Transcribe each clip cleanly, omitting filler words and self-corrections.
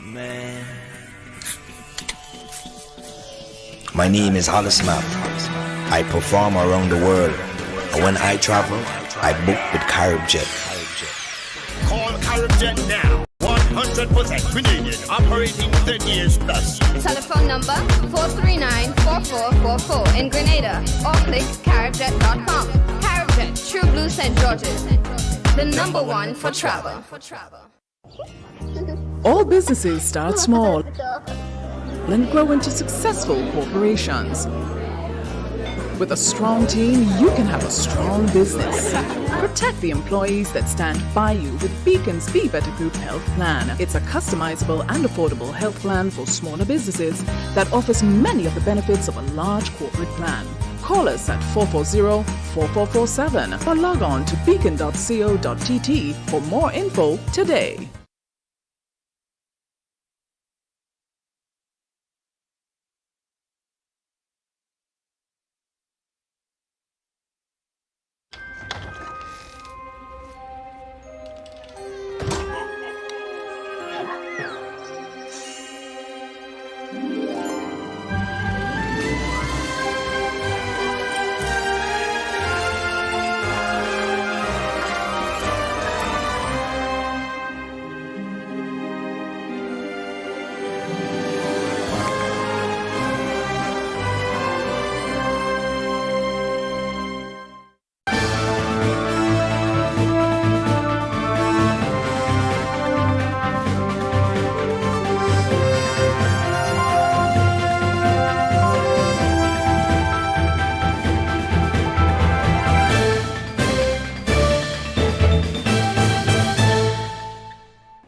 Man. My name is Hollis Map. I perform around the world. And when I travel, I book with Caribjet. Call Caribjet now. 100% Canadian, operating 10 years plus. Telephone number 439-4444 in Grenada or click caribjet.com. Caribjet, True Blue St. George's. The number one for travel. All businesses start small and grow into successful corporations. With a strong team, you can have a strong business. Protect the employees that stand by you with Beacon's Be Better Group Health Plan. It's a customizable and affordable health plan for smaller businesses that offers many of the benefits of a large corporate plan. Call us at 440-4447 or log on to beacon.co.tt for more info today.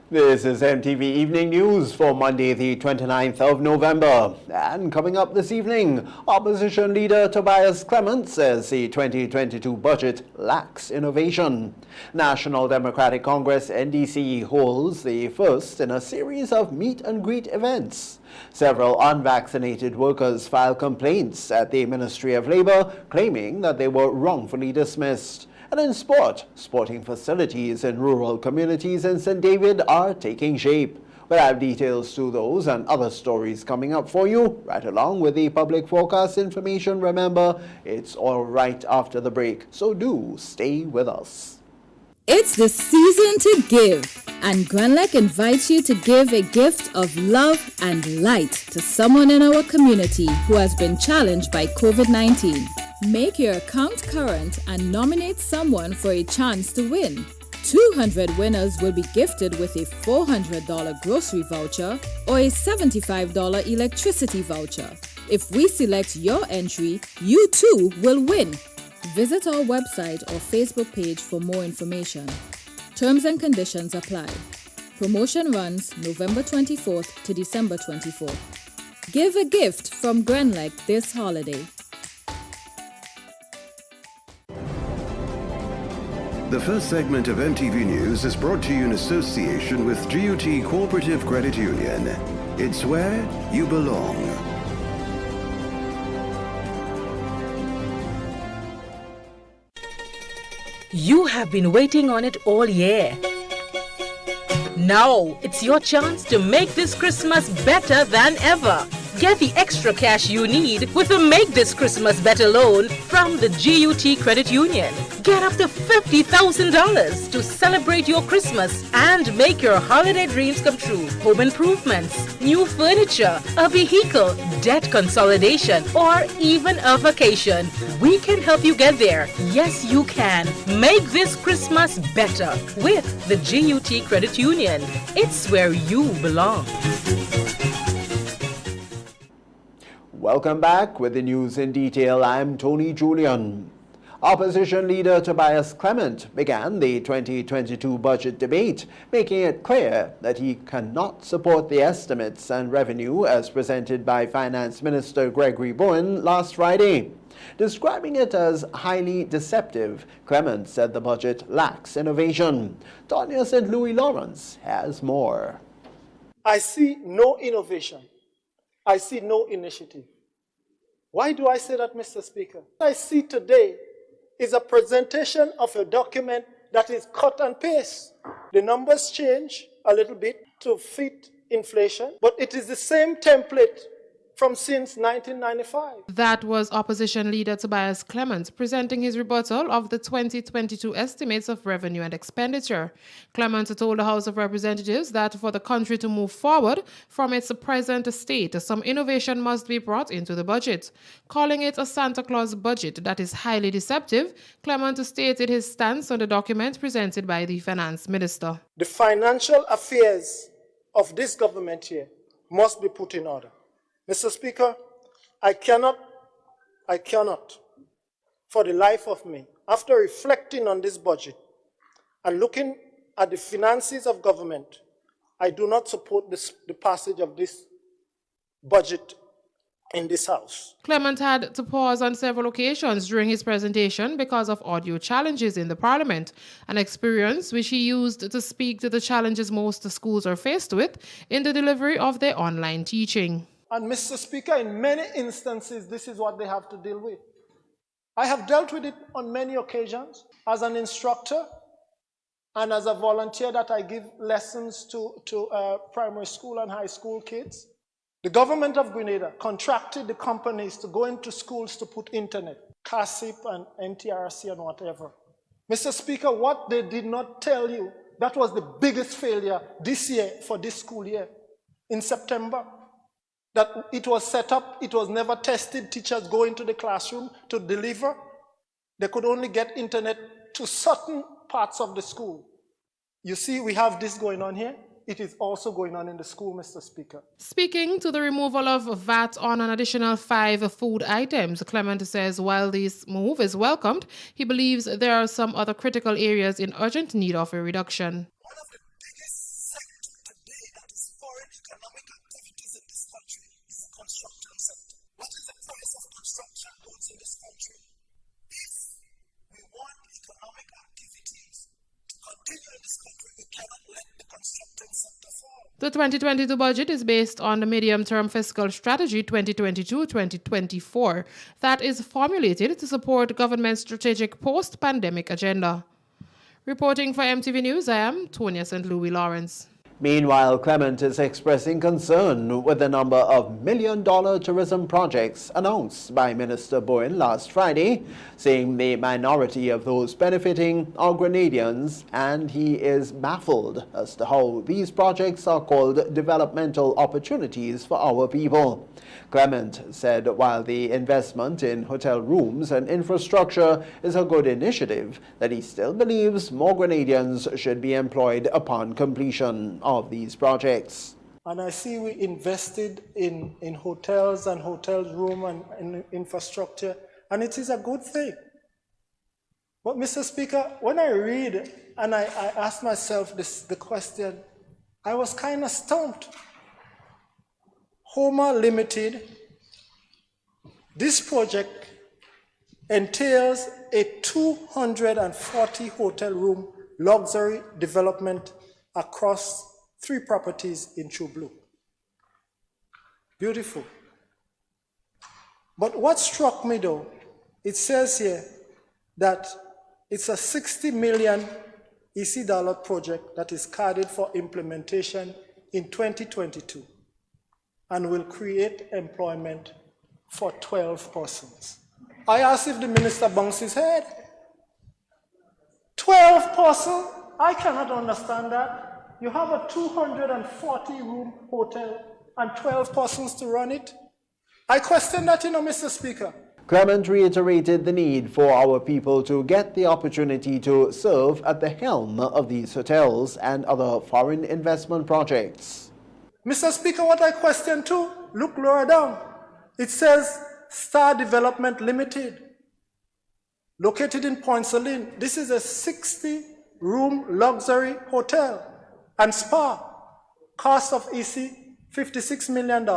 This is MTV Evening News for Monday, the 29th of November. And coming up this evening, Opposition Leader Tobias Clement says the 2022 budget lacks innovation. National Democratic Congress NDC holds the first in a series of meet and greet events. Several unvaccinated workers filed complaints at the Ministry of Labour, claiming that they were wrongfully dismissed. And in sport, sporting facilities in rural communities in St. David are taking shape. We'll have details to those and other stories coming up for you, right along with the public forecast information. Remember, it's all right after the break, so do stay with us. It's the season to give, and Granlec invites you to give a gift of love and light to someone in our community who has been challenged by COVID-19. Make your account current and nominate someone for a chance to win. 200 winners will be gifted with a $400 grocery voucher or a $75 electricity voucher. If we select your entry, you too will win. Visit our website or Facebook page for more information. Terms and conditions apply. Promotion runs November 24th to December 24th. Give a gift from Granlec this holiday. The first segment of MTV News is brought to you in association with GUT Cooperative Credit Union. It's where you belong. You have been waiting on it all year. Now it's your chance to make this Christmas better than ever. Get the extra cash you need with a Make This Christmas Better loan from the GUT Credit Union. Get up to $50,000 to celebrate your Christmas and make your holiday dreams come true. Home improvements, new furniture, a vehicle, debt consolidation, or even a vacation. We can help you get there. Yes, you can. Make this Christmas better with the GUT Credit Union. It's where you belong. Welcome back with the news in detail. I'm Tony Julian. Opposition Leader Tobias Clement began the 2022 budget debate, making it clear that he cannot support the estimates and revenue as presented by Finance Minister Gregory Bowen last Friday. Describing it as highly deceptive, Clement said the budget lacks innovation. Tanya St. Louis Lawrence has more. I see no innovation. I see no initiative. Why do I say that, Mr. Speaker? What I see today is a presentation of a document that is cut and paste. The numbers change a little bit to fit inflation, but it is the same template from since 1995. That was Opposition Leader Tobias Clement presenting his rebuttal of the 2022 estimates of revenue and expenditure. Clement told the House of Representatives that for the country to move forward from its present state, some innovation must be brought into the budget. Calling it a Santa Claus budget that is highly deceptive, Clement stated his stance on the document presented by the Finance Minister. The financial affairs of this government here must be put in order. Mr. Speaker, I cannot, for the life of me, after reflecting on this budget and looking at the finances of government, I do not support the passage of this budget in this House. Clement had to pause on several occasions during his presentation because of audio challenges in the Parliament, an experience which he used to speak to the challenges most schools are faced with in the delivery of their online teaching. And Mr. Speaker, in many instances, this is what they have to deal with. I have dealt with it on many occasions as an instructor and as a volunteer that I give lessons to primary school and high school kids. The government of Grenada contracted the companies to go into schools to put internet, CASIP and NTRC and whatever. Mr. Speaker, what they did not tell you, that was the biggest failure this year for this school year. In September, that it was set up, it was never tested, teachers go into the classroom to deliver. They could only get internet to certain parts of the school. You see, we have this going on here. It is also going on in the school, Mr. Speaker. Speaking to the removal of VAT on an additional 5 food items, Clement says while this move is welcomed, he believes there are some other critical areas in urgent need of a reduction. One of the biggest sectors today that is foreign economic activities in this country is the construction sector. What is the price of construction goods in this country? If we want economic activities to continue in this country, we cannot let the construction sector fall. The 2022 budget is based on the medium-term fiscal strategy 2022-2024 that is formulated to support government's strategic post-pandemic agenda. Reporting for MTV News, I am Tonya St. Louis Lawrence. Meanwhile, Clement is expressing concern with the number of million-dollar tourism projects announced by Minister Bowen last Friday, saying the minority of those benefiting are Grenadians, and he is baffled as to how these projects are called developmental opportunities for our people. Clement said while the investment in hotel rooms and infrastructure is a good initiative, that he still believes more Grenadians should be employed upon completion of these projects. And I see we invested in hotels and hotel room and in infrastructure, and it is a good thing. But Mr. Speaker, when I read and I ask myself the question, I was kind of stumped. Homer Limited, this project entails a 240 hotel room luxury development across 3 properties in True Blue. Beautiful. But what struck me though, it says here that it's a 60 million EC dollar project that is carded for implementation in 2022 and will create employment for 12 persons. I asked if the minister bounced his head. 12 persons? I cannot understand that. You have a 240 room hotel and 12 persons to run it? I question that, Mr. Speaker. Clement reiterated the need for our people to get the opportunity to serve at the helm of these hotels and other foreign investment projects. Mr. Speaker, what I question too, look lower down. It says Star Development Limited, located in Point Saline. This is a 60-room luxury hotel and spa. Cost of EC, $56 million.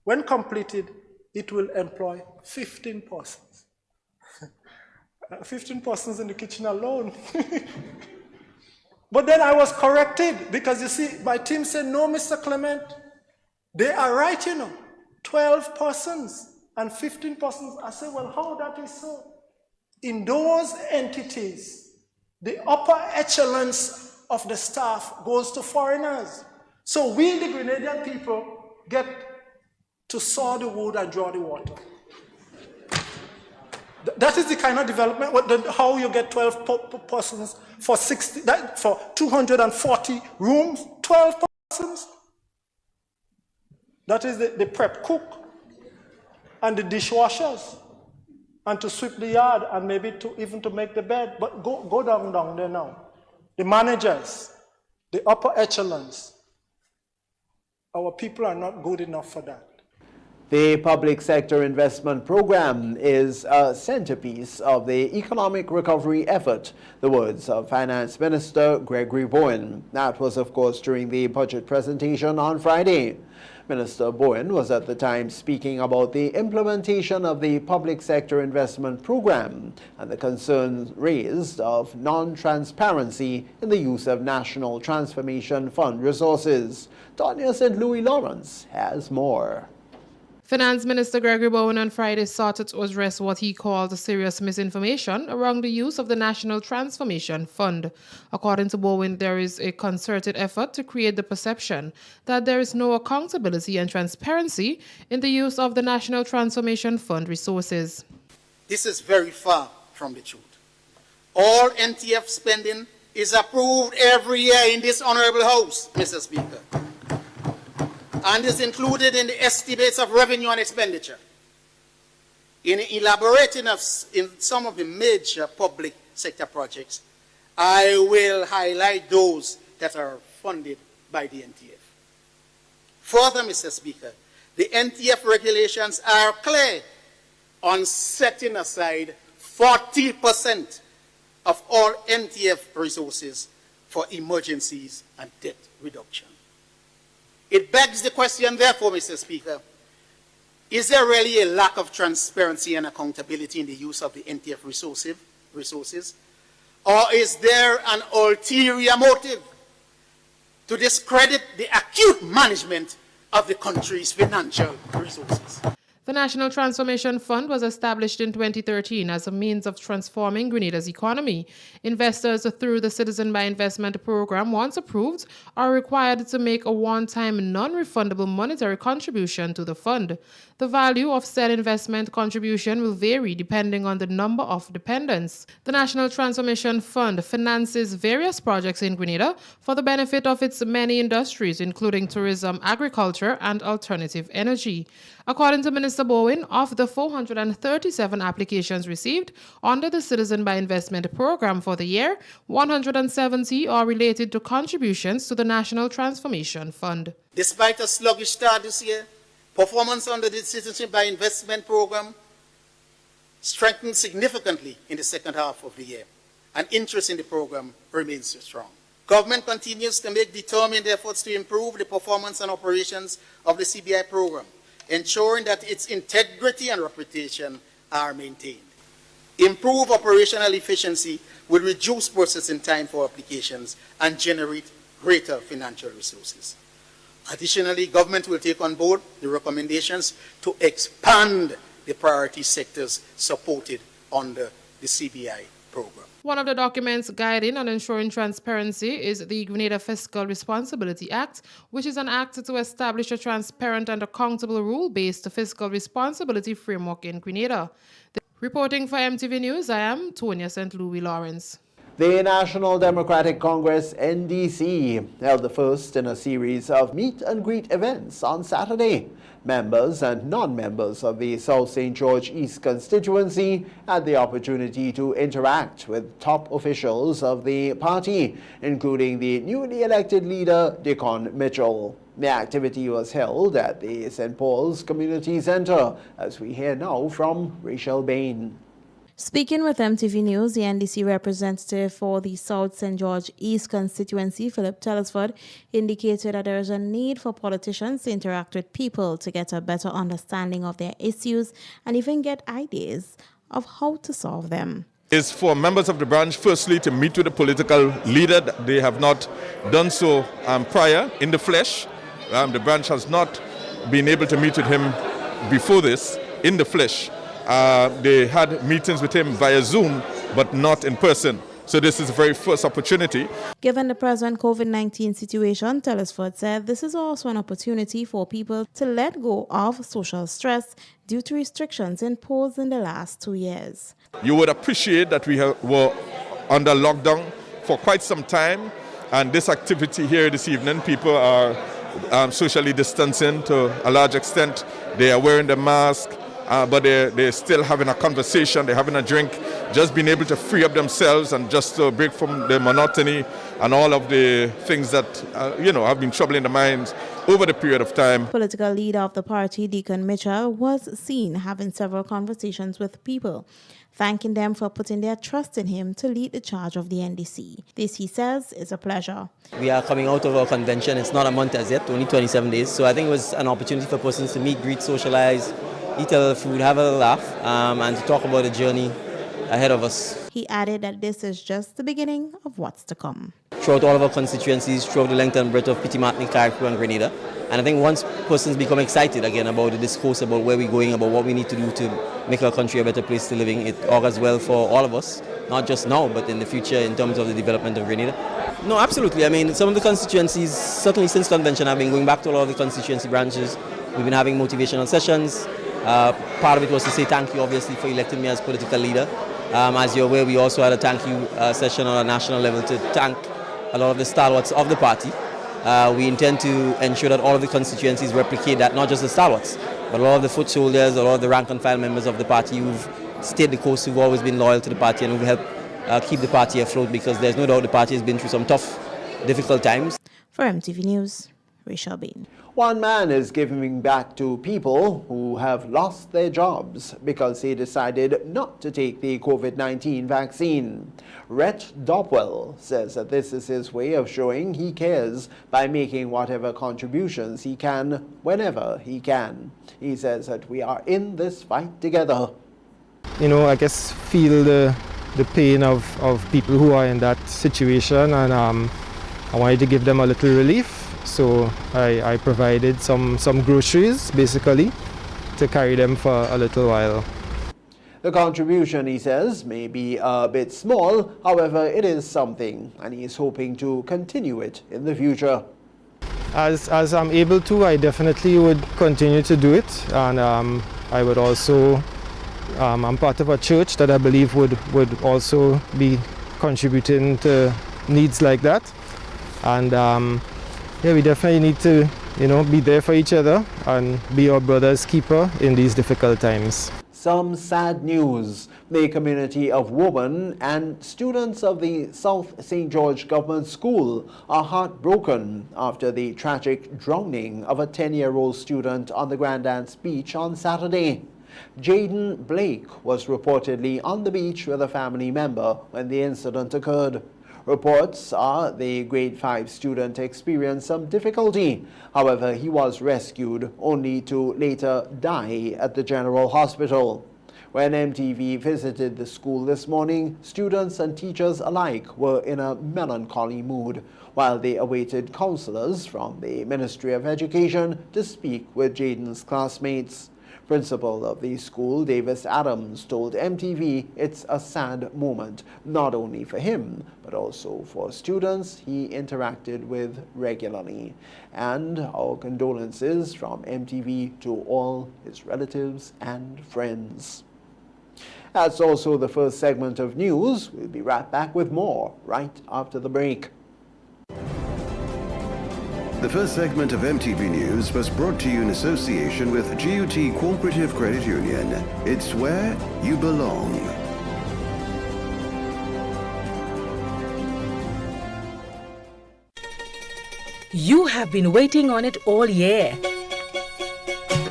When completed, it will employ 15 persons. 15 persons in the kitchen alone. But then I was corrected because you see, my team said, no, Mr. Clement, they are right, 12 persons and 15 persons. I said, well, how that is so? In those entities, the upper echelons of the staff goes to foreigners. So we, the Grenadian people, get to saw the wood and draw the water. That is the kind of development, how you get 12 persons for 240 rooms, 12 persons. That is the prep cook and the dishwashers and to sweep the yard and maybe even to make the bed. But go down there now. The managers, the upper echelons, our people are not good enough for that. The Public Sector Investment Program is a centerpiece of the economic recovery effort, the words of Finance Minister Gregory Bowen. That was, of course, during the budget presentation on Friday. Minister Bowen was at the time speaking about the implementation of the Public Sector Investment Program and the concerns raised of non-transparency in the use of National Transformation Fund resources. Tonya St. Louis Lawrence has more. Finance Minister Gregory Bowen on Friday sought to address what he called serious misinformation around the use of the National Transformation Fund. According to Bowen, there is a concerted effort to create the perception that there is no accountability and transparency in the use of the National Transformation Fund resources. This is very far from the truth. All NTF spending is approved every year in this Honorable House, Mr. Speaker, and is included in the estimates of revenue and expenditure. In elaborating in some of the major public sector projects, I will highlight those that are funded by the NTF. Further, Mr. Speaker, the NTF regulations are clear on setting aside 40% of all NTF resources for emergencies and debt reduction. It begs the question, therefore, Mr. Speaker, is there really a lack of transparency and accountability in the use of the NTF resources? Or is there an ulterior motive to discredit the acute management of the country's financial resources? The National Transformation Fund was established in 2013 as a means of transforming Grenada's economy. Investors through the Citizen by Investment program, once approved, are required to make a one-time non-refundable monetary contribution to the fund. The value of said investment contribution will vary depending on the number of dependents. The National Transformation Fund finances various projects in Grenada for the benefit of its many industries, including tourism, agriculture, and alternative energy. According to Minister Bowen, of the 437 applications received under the Citizen by Investment program for the year, 170 are related to contributions to the National Transformation Fund. Despite a sluggish start this year, performance under the Citizen by Investment program strengthened significantly in the second half of the year, and interest in the program remains strong. Government continues to make determined efforts to improve the performance and operations of the CBI program, ensuring that its integrity and reputation are maintained. Improved operational efficiency will reduce processing time for applications and generate greater financial resources. Additionally, government will take on board the recommendations to expand the priority sectors supported under the CBI program. One of the documents guiding and ensuring transparency is the Grenada Fiscal Responsibility Act, which is an act to establish a transparent and accountable rule-based fiscal responsibility framework in Grenada. Reporting for MTV News, I am Tonya St. Louis Lawrence. The National Democratic Congress, NDC, held the first in a series of meet and greet events on Saturday. Members and non-members of the South St. George East constituency had the opportunity to interact with top officials of the party, including the newly elected leader, Dickon Mitchell. The activity was held at the St. Paul's Community Center, as we hear now from Rachel Bain. Speaking with MTV News, the NDC representative for the South St. George East constituency, Philip Telesford, indicated that there is a need for politicians to interact with people to get a better understanding of their issues and even get ideas of how to solve them. Is for members of the branch, firstly, to meet with the political leader. They have not done so prior in the flesh. The branch has not been able to meet with him before this in the flesh. They had meetings with him via Zoom, but not in person. So this is the very first opportunity. Given the present COVID-19 situation, Telesford said this is also an opportunity for people to let go of social stress due to restrictions imposed in the last 2 years. You would appreciate that we were under lockdown for quite some time, and this activity here this evening, people are socially distancing to a large extent. They are wearing the mask, but they're still having a conversation, they're having a drink, just being able to free up themselves and just to break from the monotony and all of the things that have been troubling the minds over the period of time. Political leader of the party, Deacon Mitchell, was seen having several conversations with people, thanking them for putting their trust in him to lead the charge of the NDC. This, he says, is a pleasure. We are coming out of our convention. It's not a month as yet, only 27 days. So I think it was an opportunity for persons to meet, greet, socialize, eat a little food, have a little laugh, and to talk about the journey ahead of us. He added that this is just the beginning of what's to come. Throughout all of our constituencies, throughout the length and breadth of Petit Martinique, Carriacou and Grenada. And I think once persons become excited again about the discourse, about where we're going, about what we need to do to make our country a better place to live in, it augurs well for all of us, not just now, but in the future in terms of the development of Grenada. No, absolutely. I mean, some of the constituencies, certainly since convention, I've been going back to a lot of the constituency branches. We've been having motivational sessions. Part of it was to say thank you, obviously, for electing me as political leader. As you're aware, we also had a thank you session on a national level to thank a lot of the stalwarts of the party. We intend to ensure that all of the constituencies replicate that, not just the stalwarts, but a lot of the foot soldiers, a lot of the rank and file members of the party who've stayed the course, who've always been loyal to the party and who've helped keep the party afloat, because there's no doubt the party has been through some tough, difficult times. For MTV News, Rachel Bain. One man is giving back to people who have lost their jobs because he decided not to take the COVID-19 vaccine. Rhett Dopwell says that this is his way of showing he cares by making whatever contributions he can whenever he can. He says that we are in this fight together. I guess feel the pain of people who are in that situation, and I wanted to give them a little relief. So I provided some groceries, basically, to carry them for a little while. The contribution, he says, may be a bit small, however, it is something, and he is hoping to continue it in the future. As I'm able to, I definitely would continue to do it, and I would also, I'm part of a church that I believe would also be contributing to needs like that, and yeah, we definitely need to, be there for each other and be our brother's keeper in these difficult times. Some sad news. The community of Woburn and students of the South St. George Government School are heartbroken after the tragic drowning of a 10-year-old student on the Grand Anse beach on Saturday. Jaden Blake was reportedly on the beach with a family member when the incident occurred. Reports are the grade 5 student experienced some difficulty. However, he was rescued only to later die at the General Hospital. When MTV visited the school this morning, students and teachers alike were in a melancholy mood while they awaited counselors from the Ministry of Education to speak with Jaden's classmates. Principal of the school, Davis Adams, told MTV it's a sad moment, not only for him, but also for students he interacted with regularly. And our condolences from MTV to all his relatives and friends. That's also the first segment of news. We'll be right back with more right after the break. The first segment of MTV News was brought to you in association with GUT Cooperative Credit Union. It's where you belong. You have been waiting on it all year.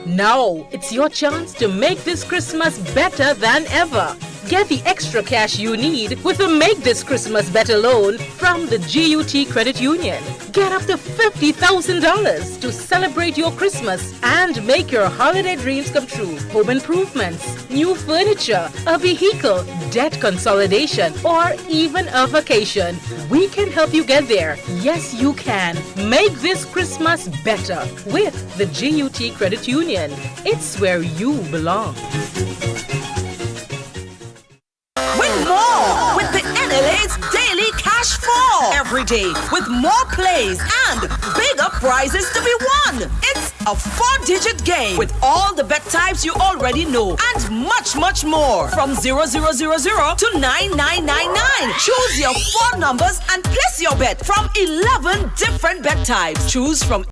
Now, it's your chance to make this Christmas better than ever. Get the extra cash you need with a Make This Christmas Better loan from the GUT Credit Union. Get up to $50,000 to celebrate your Christmas and make your holiday dreams come true. Home improvements, new furniture, a vehicle, debt consolidation, or even a vacation. We can help you get there. Yes, you can. Make this Christmas better with the GUT Credit Union. It's where you belong. Win more with the NLA's Daily Cash 4 every day with more plays and bigger prizes to be won. It's a 4-digit game with all the bet types you already know and much, much more. From 0000 to 9999. Choose your 4 numbers and place your bet from 11 different bet types. Choose from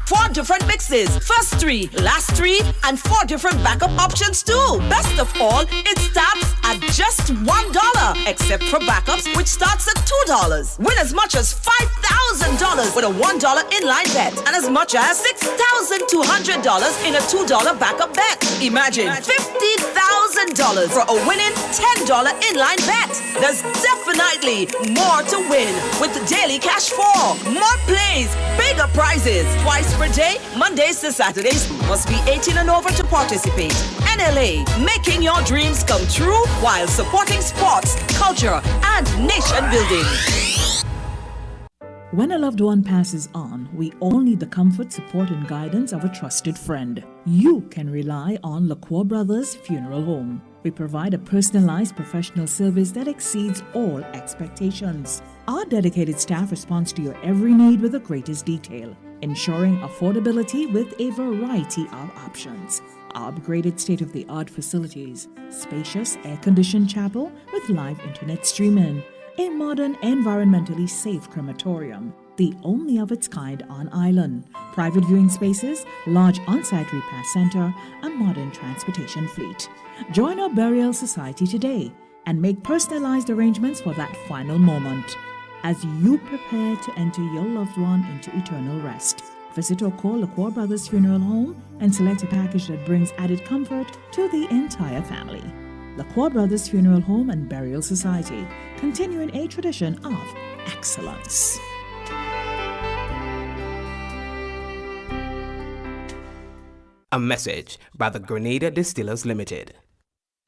4 different mixes, first 3, last 3, and 4 different backup options too. Best of all, it starts at just $1, except for backups, which starts at $2. Win as much as $5,000 with a $1 inline bet, and as much as $6,200 in a $2 backup bet. Imagine $50,000 for a winning $10 inline bet. There's definitely more to win with Daily Cash 4. More plays, bigger prizes. Twice per day, Mondays to Saturdays. Must be 18 and over to participate. NLA, making your dreams come true while supporting sports, culture, and nation building. When a loved one passes on, we all need the comfort, support, and guidance of a trusted friend. You can rely on LaCroix Brothers Funeral Home. We provide a personalized professional service that exceeds all expectations. Our dedicated staff responds to your every need with the greatest detail, ensuring affordability with a variety of options. Our upgraded state-of-the-art facilities, spacious air-conditioned chapel with live internet streaming, a modern, environmentally safe crematorium, the only of its kind on island, private viewing spaces, large on-site repast center, a modern transportation fleet. Join our burial society today and make personalized arrangements for that final moment. As you prepare to enter your loved one into eternal rest, visit or call LaCroix Brothers Funeral Home and select a package that brings added comfort to the entire family. LaCroix Brothers Funeral Home and Burial Society, continuing a tradition of excellence. A message by the Grenada Distillers Limited.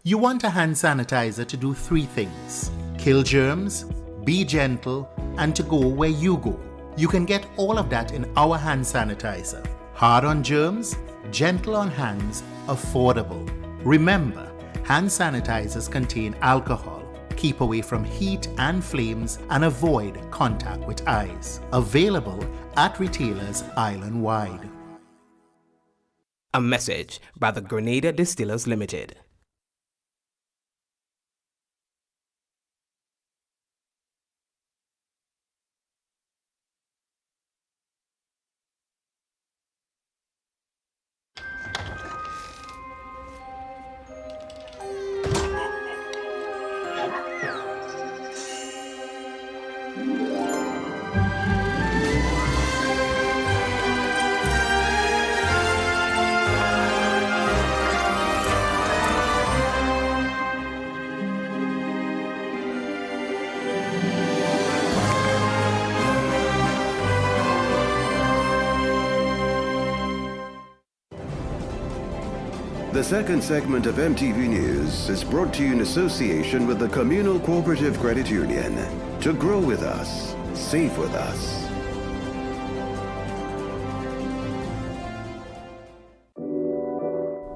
You want a hand sanitizer to do 3 things: kill germs, be gentle, and to go where you go. You can get all of that in our hand sanitizer. Hard on germs, gentle on hands, affordable. Remember, hand sanitizers contain alcohol. Keep away from heat and flames and avoid contact with eyes. Available at retailers island-wide. A message by the Grenada Distillers Limited. The second segment of MTV News is brought to you in association with the Communal Cooperative Credit Union. To grow with us, save with us.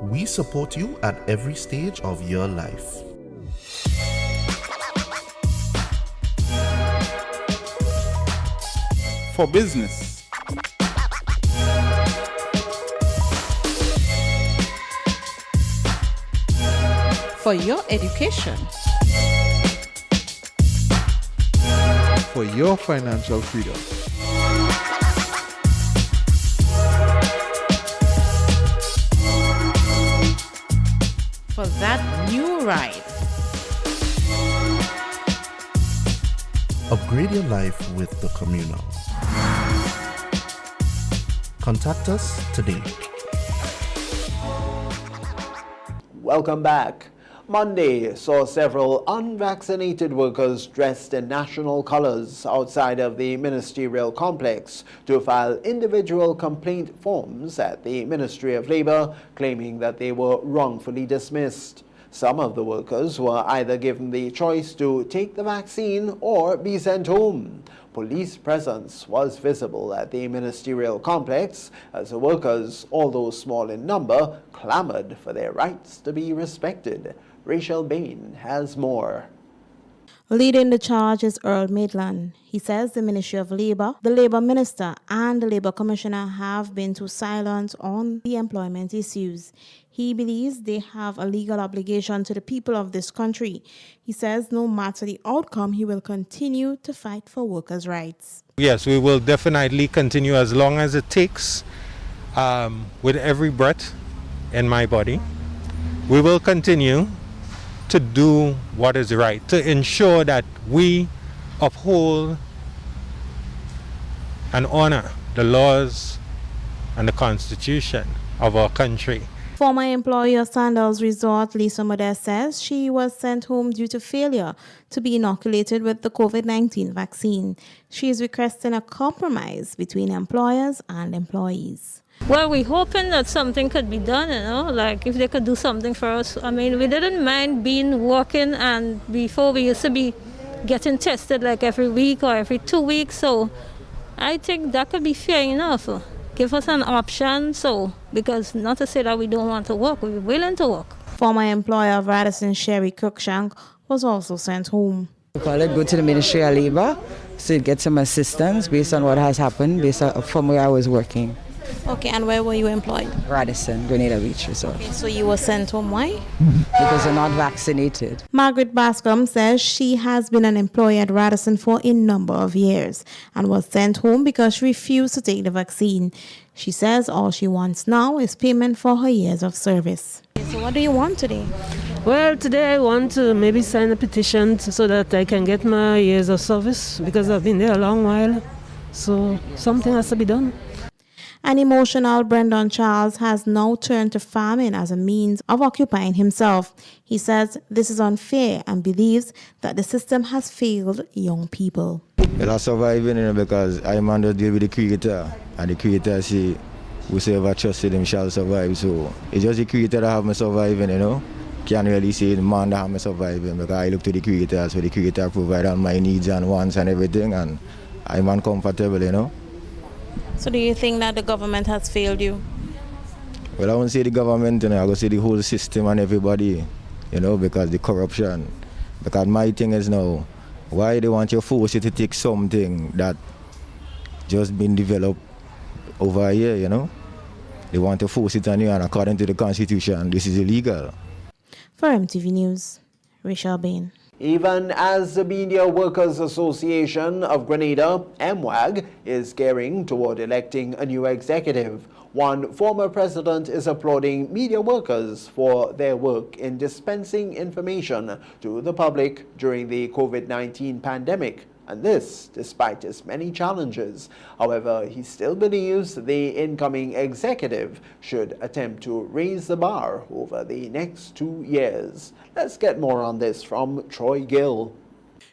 We support you at every stage of your life. For business, for your education, for your financial freedom, for that new ride. Upgrade your life with the Communal. Contact us today. Welcome back. Monday saw several unvaccinated workers dressed in national colors outside of the ministerial complex to file individual complaint forms at the Ministry of Labour, claiming that they were wrongfully dismissed. Some of the workers were either given the choice to take the vaccine or be sent home. Police presence was visible at the ministerial complex as the workers, although small in number, clamored for their rights to be respected. Rachel Bain has more. Leading the charge is Earl Maitland. He says the Ministry of Labour, the Labour Minister and the Labour Commissioner have been too silent on the employment issues. He believes they have a legal obligation to the people of this country. He says no matter the outcome, he will continue to fight for workers' rights. Yes, we will definitely continue as long as it takes, with every breath in my body. We will continue to do what is right, to ensure that we uphold and honor the laws and the Constitution of our country. Former employee of Sandals Resort, Lisa Modest, says she was sent home due to failure to be inoculated with the COVID-19 vaccine. She is requesting a compromise between employers and employees. Well, we're hoping that something could be done, like if they could do something for us. I mean, we didn't mind working, and before we used to be getting tested like every week or every 2 weeks, so I think that could be fair enough. Give us an option, because not to say that we don't want to work, we're willing to work. Former employer of Radisson, Sherry Cruikshank, was also sent home. I'll go to the Ministry of Labour to get some assistance based on what has happened from where I was working. Okay, and where were you employed? Radisson, Grenada Beach Resort. Okay, so you were sent home. Why? Because they're not vaccinated. Margaret Bascom says she has been an employee at Radisson for a number of years and was sent home because she refused to take the vaccine. She says all she wants now is payment for her years of service. So what do you want today? Well, today I want to maybe sign a petition so that I can get my years of service because I've been there a long while. So something has to be done. An emotional Brendan Charles has now turned to farming as a means of occupying himself. He says this is unfair and believes that the system has failed young people. Well, I'm surviving because I'm under deal with the Creator, and the Creator say, whosoever trusted him shall survive. So it's just the Creator that have me surviving, Can't really say the man that have me surviving because I look to the Creator, so the Creator provide all my needs and wants and everything, and I'm uncomfortable, So do you think that the government has failed you? Well, I won't say the government, I will say the whole system and everybody, because the corruption. Because my thing is now, why they want you to force you to take something that just been developed over a year, They want to force it on you, and according to the Constitution, this is illegal. For MTV News, Rachel Bain. Even as the Media Workers Association of Grenada, MWAG, is gearing toward electing a new executive, one former president is applauding media workers for their work in dispensing information to the public during the COVID-19 pandemic. And this despite its many challenges. However, he still believes the incoming executive should attempt to raise the bar over the next 2 years. Let's get more on this from Troy Gill.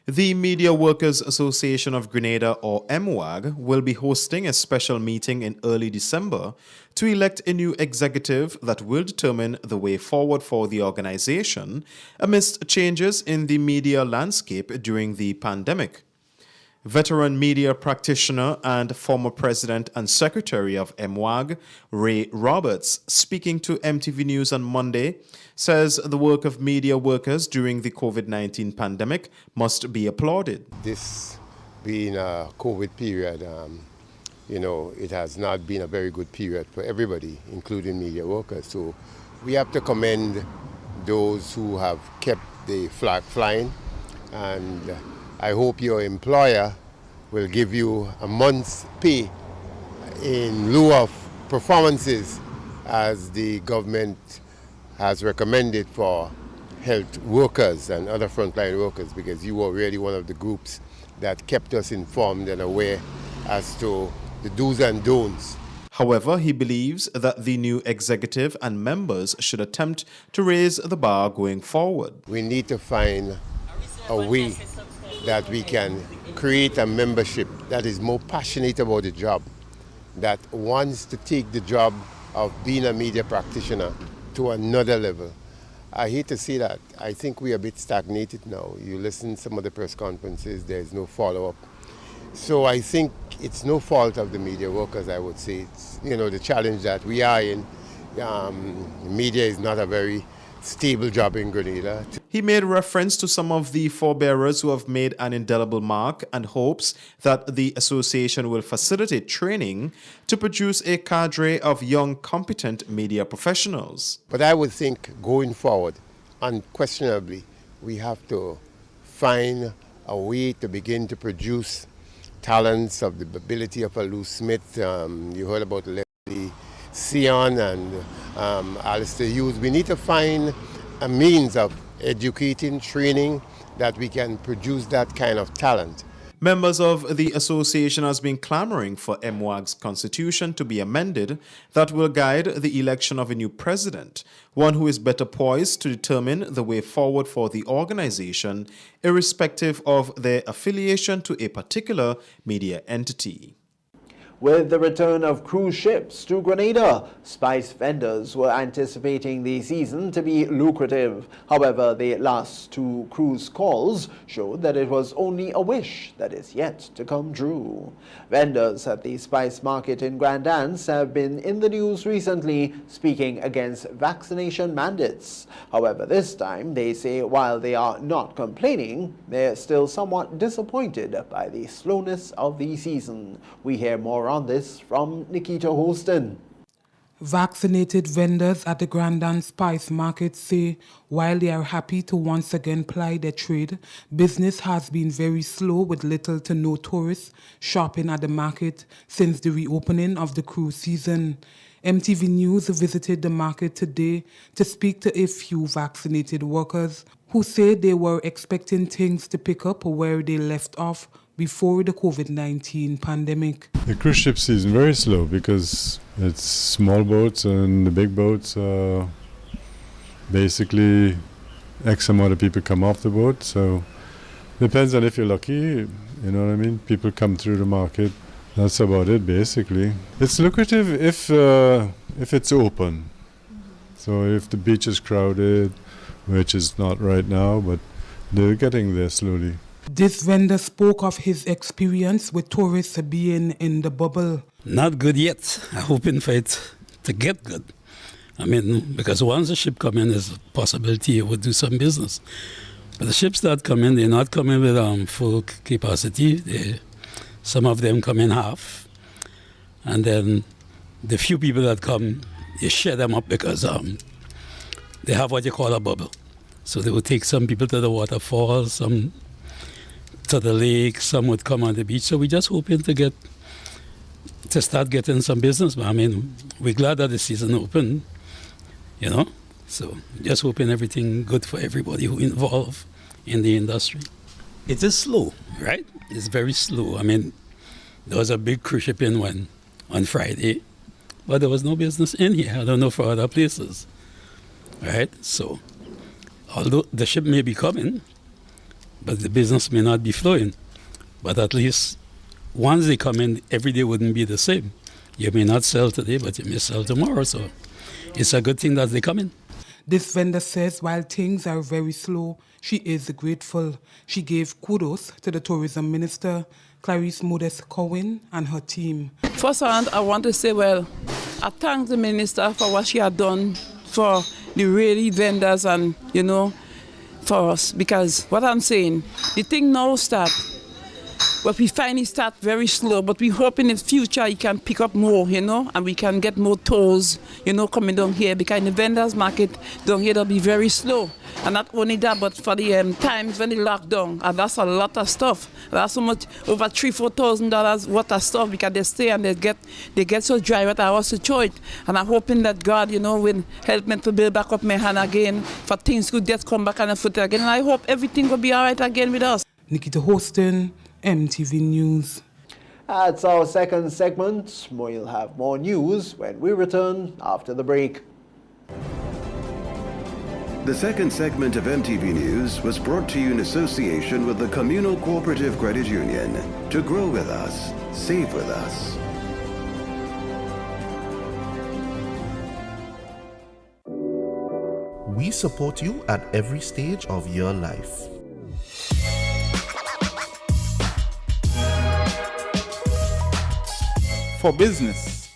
The Media Workers Association of Grenada, or MWAG, will be hosting a special meeting in early December to elect a new executive that will determine the way forward for the organization amidst changes in the media landscape during the pandemic. Veteran media practitioner and former president and secretary of MWAG, Ray Roberts, speaking to MTV News on Monday, says the work of media workers during the COVID-19 pandemic must be applauded. This being a COVID period, it has not been a very good period for everybody, including media workers. So we have to commend those who have kept the flag flying, and I hope your employer will give you a month's pay in lieu of performances, as the government has recommended for health workers and other frontline workers, because you were really one of the groups that kept us informed and aware as to the do's and don'ts. However, he believes that the new executive and members should attempt to raise the bar going forward. We need to find a way that we can create a membership that is more passionate about the job, that wants to take the job of being a media practitioner to another level. I hate to say that. I think we're a bit stagnated now. You listen to some of the press conferences, there's no follow-up. So I think it's no fault of the media workers, I would say. It's, the challenge that we are in. Media is not a very stable job in Grenada. He made reference to some of the forebearers who have made an indelible mark and hopes that the association will facilitate training to produce a cadre of young, competent media professionals. But I would think going forward, unquestionably, we have to find a way to begin to produce talents of the ability of a Lou Smith. You heard about Leslie Sion and Alistair Hughes. We need to find a means of educating, training, that we can produce that kind of talent. Members of the association has been clamoring for MWAG's constitution to be amended that will guide the election of a new president, one who is better poised to determine the way forward for the organization, irrespective of their affiliation to a particular media entity. With the return of cruise ships to Grenada, spice vendors were anticipating the season to be lucrative. However, the last two cruise calls showed that it was only a wish that is yet to come true. Vendors at the spice market in Grand Anse have been in the news recently, speaking against vaccination mandates. However, this time they say while they are not complaining, they're still somewhat disappointed by the slowness of the season. We hear more on this from Nikita Holston. Vaccinated vendors at the Grand Anse Spice Market say while they are happy to once again ply their trade, business has been very slow with little to no tourists shopping at the market since the reopening of the cruise season. MTV News visited the market today to speak to a few vaccinated workers who say they were expecting things to pick up where they left off before the COVID-19 pandemic. The cruise ship season very slow because it's small boats and the big boats basically X amount of people come off the boat, so depends on if you're lucky, you know what I mean? People come through the market. That's about it basically. It's lucrative if it's open. So if the beach is crowded, which is not right now, but they're getting there slowly. This vendor spoke of his experience with tourists being in the bubble. Not good yet. I'm hoping for it to get good. I mean, because once the ship come in, there's a possibility it would do some business. But the ships that come in, they're not coming with full capacity. Some of them come in half. And then the few people that come, you share them up because they have what you call a bubble. So they will take some people to the waterfall, some to the lake, some would come on the beach. So we're just hoping to start getting some business. But I mean, we're glad that the season opened, you know. So just hoping everything good for everybody who involved in the industry. It is slow, right? It's very slow. I mean, there was a big cruise ship in on Friday, but there was no business in here. I don't know for other places, right? So although the ship may be coming, but the business may not be flowing. But at least once they come in, every day wouldn't be the same. You may not sell today, but you may sell tomorrow. So it's a good thing that they come in. This vendor says while things are very slow, she is grateful. She gave kudos to the tourism minister, Clarice Modest Cohen, and her team. First, I want to say, well, I thank the minister for what she had done for the really vendors and, you know, for us, because what I'm saying, the thing now start, but we find it start very slow, but we hope in the future it can pick up more, you know, and we can get more tours, you know, coming down here, because in the vendors market down here, they'll be very slow. And not only that, but for the times when they lock down, and that's a lot of stuff. That's so much, over $3,000-4,000 worth of stuff, because they stay and they get so dry, but I was to throw it. And I'm hoping that God, you know, will help me to build back up my hand again, for things could just come back on the foot again. And I hope everything will be all right again with us. Nikita Holston, MTV News. That's our second segment. We'll have more news when we return after the break. The second segment of MTV News was brought to you in association with the Communal Cooperative Credit Union. To grow with us, save with us. We support you at every stage of your life. For business.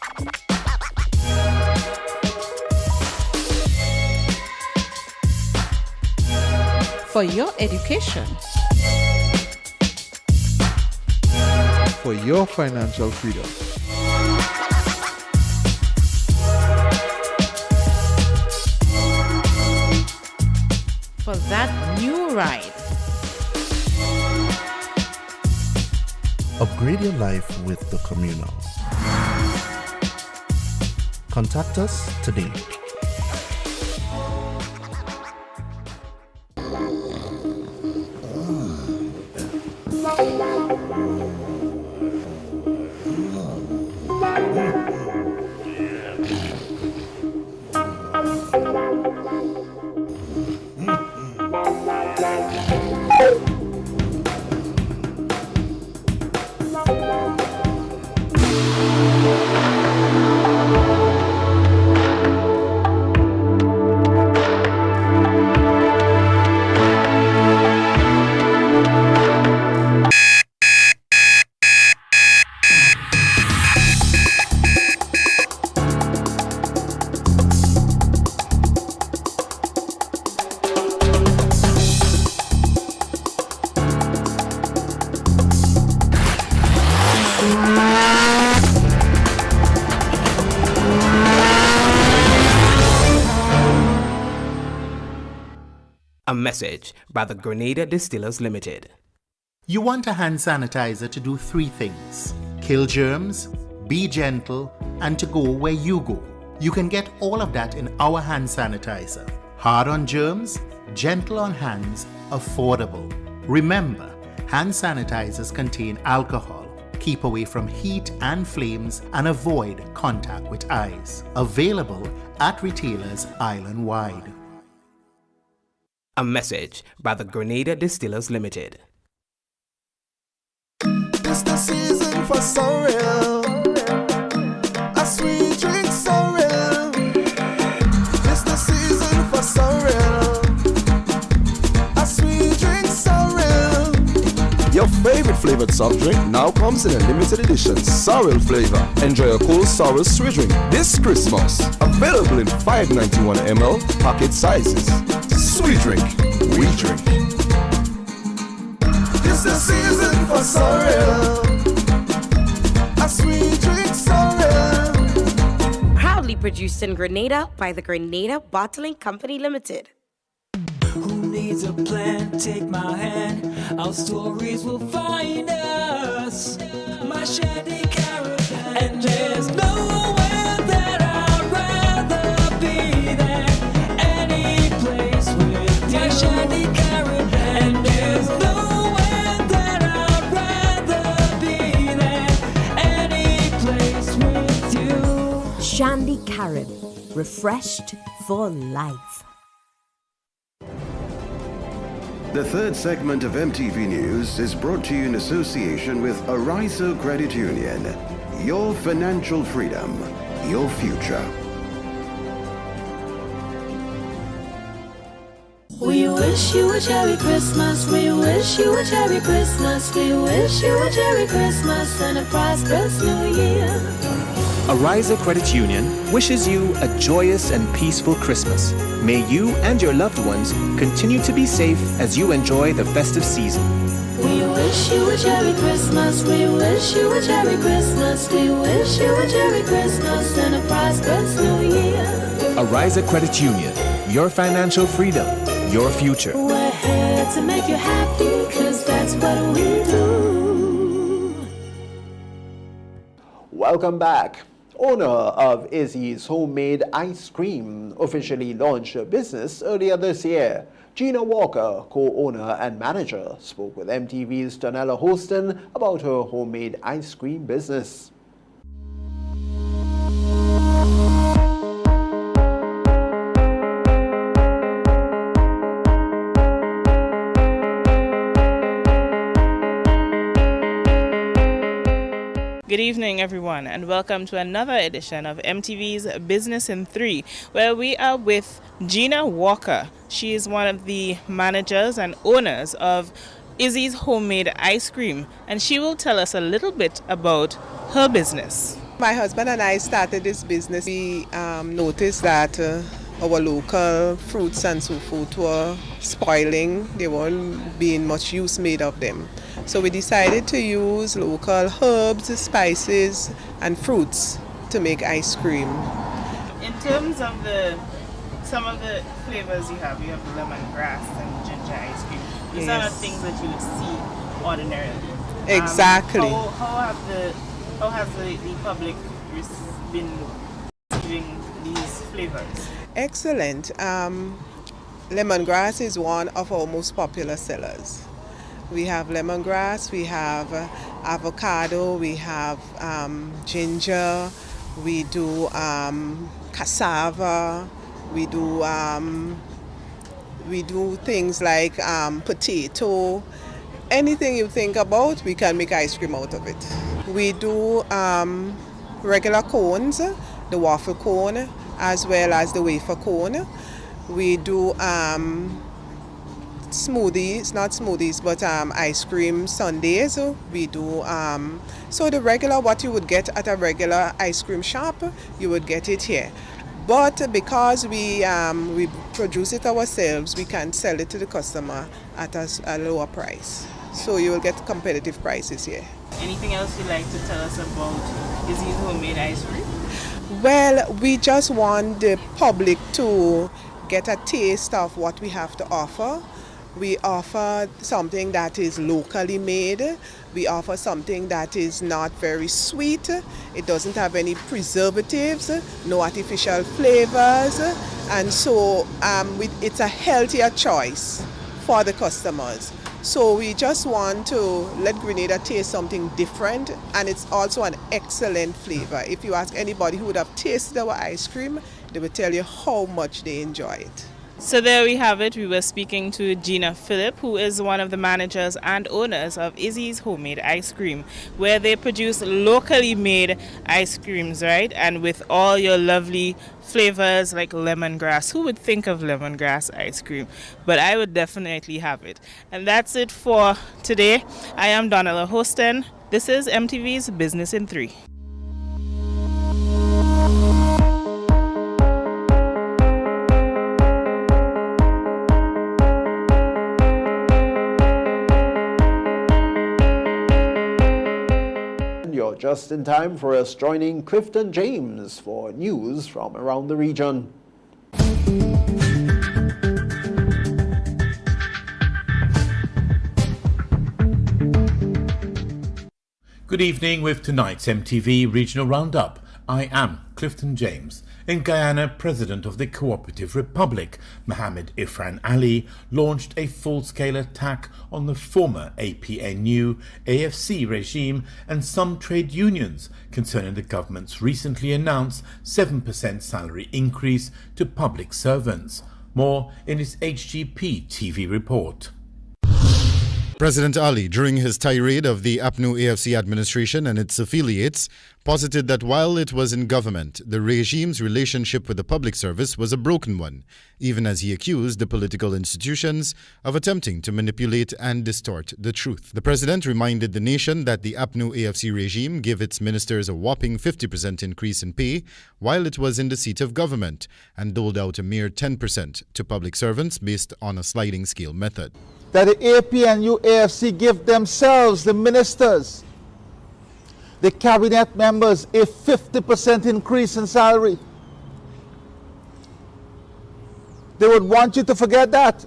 for your education. For your financial freedom. For that new ride. Upgrade your life with the Communal. Contact us today. A message by the Grenada Distillers Limited. You want a hand sanitizer to do three things: kill germs, be gentle, and to go where you go. You can get all of that in our hand sanitizer. Hard on germs, gentle on hands, affordable. Remember, hand sanitizers contain alcohol. Keep away from heat and flames and avoid contact with eyes. Available at retailers island-wide. A message by the Grenada Distillers Limited. It's the season for sorrel, a sweet drink sorrel. It's the season for sorrel, a sweet drink sorrel. Your favorite flavored soft drink now comes in a limited edition sorrel flavor. Enjoy a cool sorrel sweet drink this Christmas. Available in 591 ml packet sizes. Sweet drink, we drink. It's the season for sorrel, a sweet drink sorrel. Proudly produced in Grenada by the Grenada Bottling Company Limited. Who needs a plan? Take my hand. Our stories will find us. My Shandy Caravan. And there's nowhere that I'd rather be than any place with my Shandy Caravan. And there's nowhere that I'd rather be than any place with you. Shandy Carib, refreshed for life. The third segment of MTV News is brought to you in association with Arizo Credit Union. Your financial freedom, your future. We wish you a Merry Christmas. We wish you a Merry Christmas. We wish you a Merry Christmas and a prosperous New Year. Arizo Credit Union wishes you a joyous and peaceful Christmas. May you and your loved ones continue to be safe as you enjoy the festive season. We wish you a Merry Christmas. We wish you a Merry Christmas. We wish you a Merry Christmas and a prosperous New Year. Arizo Credit Union, your financial freedom, your future. We're here to make you happy, 'cause that's what we do. Welcome back. Owner of Izzy's Homemade Ice Cream officially launched her business earlier this year. Gina Walker, co-owner and manager, spoke with MTV's Donella Hostin about her homemade ice cream business. Good evening, everyone, and welcome to another edition of MTV's Business in 3, where we are with Gina Walker. She is one of the managers and owners of Izzy's Homemade Ice Cream, and she will tell us a little bit about her business. My husband and I started this business. We noticed that our local fruits and so forth were spoiling. They weren't being much use made of them. So we decided to use local herbs, spices and fruits to make ice cream. In terms of some of the flavors you have lemongrass and ginger ice cream. These are not things that you would see ordinarily. Exactly. How has the public been receiving these flavors? Excellent. Lemongrass is one of our most popular sellers. We have lemongrass, we have avocado, we have ginger, we do cassava, we do things like potato. Anything you think about, we can make ice cream out of it. We do regular cones, the waffle cone, as well as the wafer cone. We do smoothies, not smoothies, but ice cream sundaes. We do, so the regular, what you would get at a regular ice cream shop, you would get it here. But because we produce it ourselves, we can sell it to the customer at a lower price. So you will get competitive prices here. Anything else you'd like to tell us about Izzy's homemade ice cream? Well, we just want the public to get a taste of what we have to offer. We offer something that is locally made. We offer something that is not very sweet. It doesn't have any preservatives, no artificial flavors. And so it's a healthier choice for the customers. So we just want to let Grenada taste something different, and it's also an excellent flavor. If you ask anybody who would have tasted our ice cream, they will tell you how much they enjoy it. So there we have it. We were speaking to Gina Phillip, who is one of the managers and owners of Izzy's Homemade Ice Cream, where they produce locally made ice creams, right? And with all your lovely flavors like lemongrass. Who would think of lemongrass ice cream? But I would definitely have it. And that's it for today. I am Donella Hostin. This is MTV's Business in 3. You're just in time for us joining Clifton James for news from around the region. Good evening with tonight's MTV Regional Roundup. I am Clifton James. In Guyana, President of the Cooperative Republic, Mohamed Ifran Ali, launched a full-scale attack on the former APNU AFC regime and some trade unions concerning the government's recently announced 7% salary increase to public servants. More in his HGP TV report. President Ali, during his tirade of the APNU AFC administration and its affiliates, posited that while it was in government, the regime's relationship with the public service was a broken one, even as he accused the political institutions of attempting to manipulate and distort the truth. The president reminded the nation that the APNU AFC regime gave its ministers a whopping 50% increase in pay while it was in the seat of government, and doled out a mere 10% to public servants based on a sliding scale method. That the APNU AFC give themselves, the ministers, the cabinet members, a 50% increase in salary. They would want you to forget that.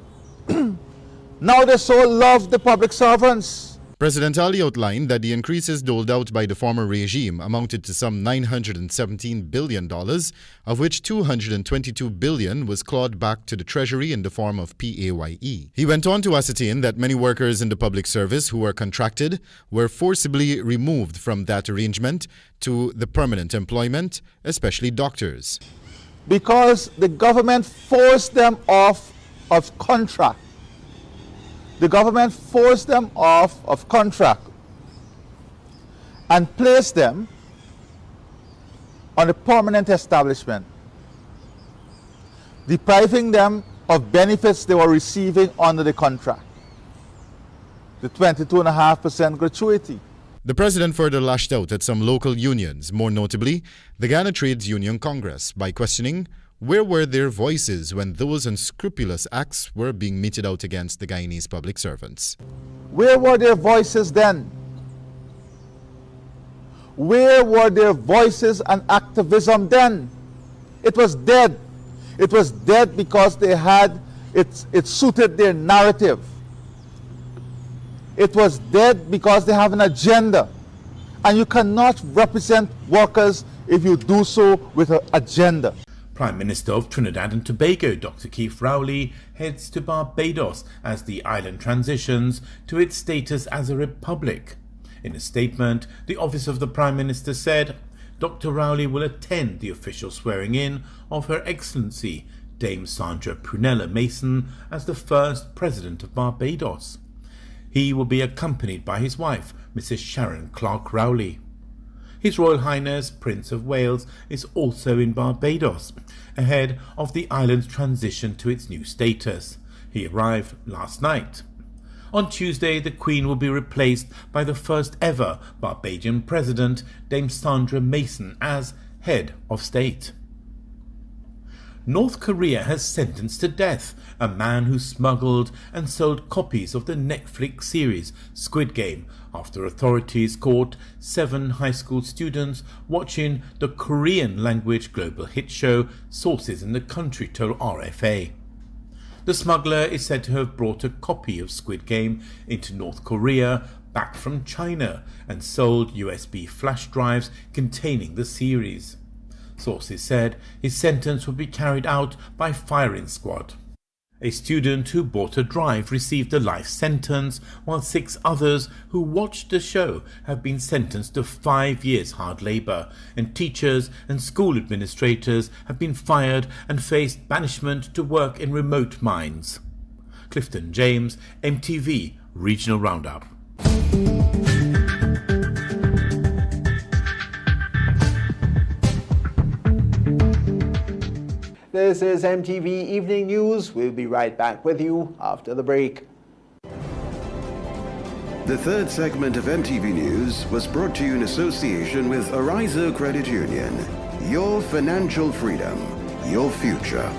Now they so love the public servants. President Ali outlined that the increases doled out by the former regime amounted to some $917 billion, of which $222 billion was clawed back to the Treasury in the form of PAYE. He went on to ascertain that many workers in the public service who were contracted were forcibly removed from that arrangement to the permanent employment, especially doctors. Because the government forced them off of contract. The government forced them off of contract and placed them on a permanent establishment, depriving them of benefits they were receiving under the contract, the 22.5% gratuity. The president further lashed out at some local unions, more notably the Ghana Trades Union Congress, by questioning Where were their voices when those unscrupulous acts were being meted out against the Guyanese public servants? Where were their voices then? Where were their voices and activism then? It was dead. It was dead because they had, it suited their narrative. It was dead because they have an agenda. And you cannot represent workers if you do so with an agenda. Prime Minister of Trinidad and Tobago, Dr. Keith Rowley, heads to Barbados as the island transitions to its status as a republic. In a statement, the Office of the Prime Minister said Dr. Rowley will attend the official swearing-in of Her Excellency Dame Sandra Prunella Mason as the first President of Barbados. He will be accompanied by his wife, Mrs. Sharon Clark Rowley. His Royal Highness Prince of Wales is also in Barbados, ahead of the island's transition to its new status. He arrived last night. On Tuesday, the Queen will be replaced by the first ever Barbadian President, Dame Sandra Mason, as head of state. North Korea has sentenced to death a man who smuggled and sold copies of the Netflix series Squid Game after authorities caught 7 high school students watching the Korean language global hit show, sources in the country told RFA. The smuggler is said to have brought a copy of Squid Game into North Korea back from China and sold USB flash drives containing the series. Sources said his sentence would be carried out by firing squad. A student who bought a drive received a life sentence, while 6 others who watched the show have been sentenced to 5 years hard labour, and teachers and school administrators have been fired and faced banishment to work in remote mines. Clifton James, MTV Regional Roundup. This is MTV Evening News. We'll be right back with you after the break. The third segment of MTV News was brought to you in association with Ariza Credit Union. Your financial freedom, your future.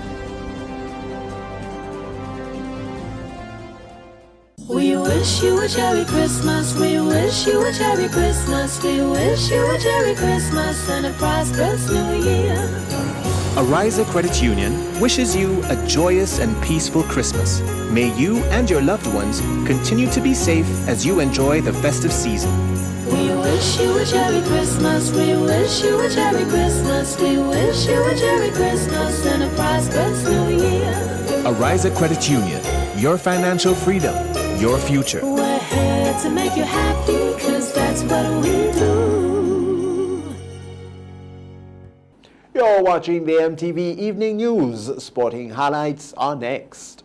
We wish you a Merry Christmas. We wish you a Merry Christmas. We wish you a Merry Christmas and a prosperous New Year. Ariza Credit Union wishes you a joyous and peaceful Christmas. May you and your loved ones continue to be safe as you enjoy the festive season. We wish you a Merry Christmas. We wish you a Merry Christmas. We wish you a Merry Christmas and a prosperous New Year. Ariza Credit Union, your financial freedom, your future. We're here to make you happy, 'cause that's what we do. You're watching the MTV Evening News. Sporting highlights are next.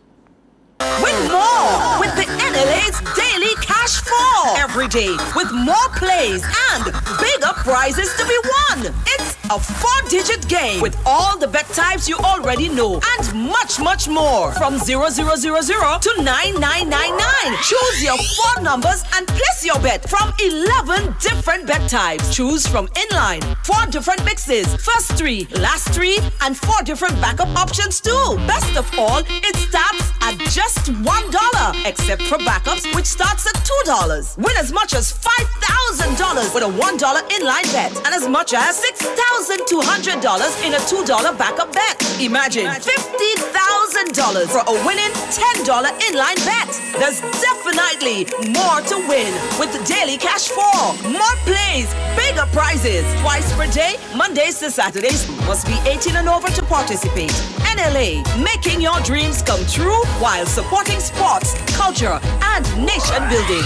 Win more with the NLA's Daily Cash 4 every day, with more plays and bigger prizes to be won. It's a 4-digit game with all the bet types you already know and much, much more. From 0000 to 9999. Choose your 4 numbers and place your bet from 11 different bet types. Choose from inline, 4 different mixes, first 3, last 3, and 4 different backup options too. Best of all, it starts at just $1, except for backups, which starts at $2. Win as much as $5,000 with a $1 inline bet, and as much as $6,200 in a $2 backup bet. Imagine $50,000 for a winning $10 inline bet. There's definitely more to win with the Daily Cash 4. More plays, bigger prizes, twice per day, Mondays to Saturdays. Must be 18 and over to participate. NLA, making your dreams come true while supporting sports, culture, and nation building.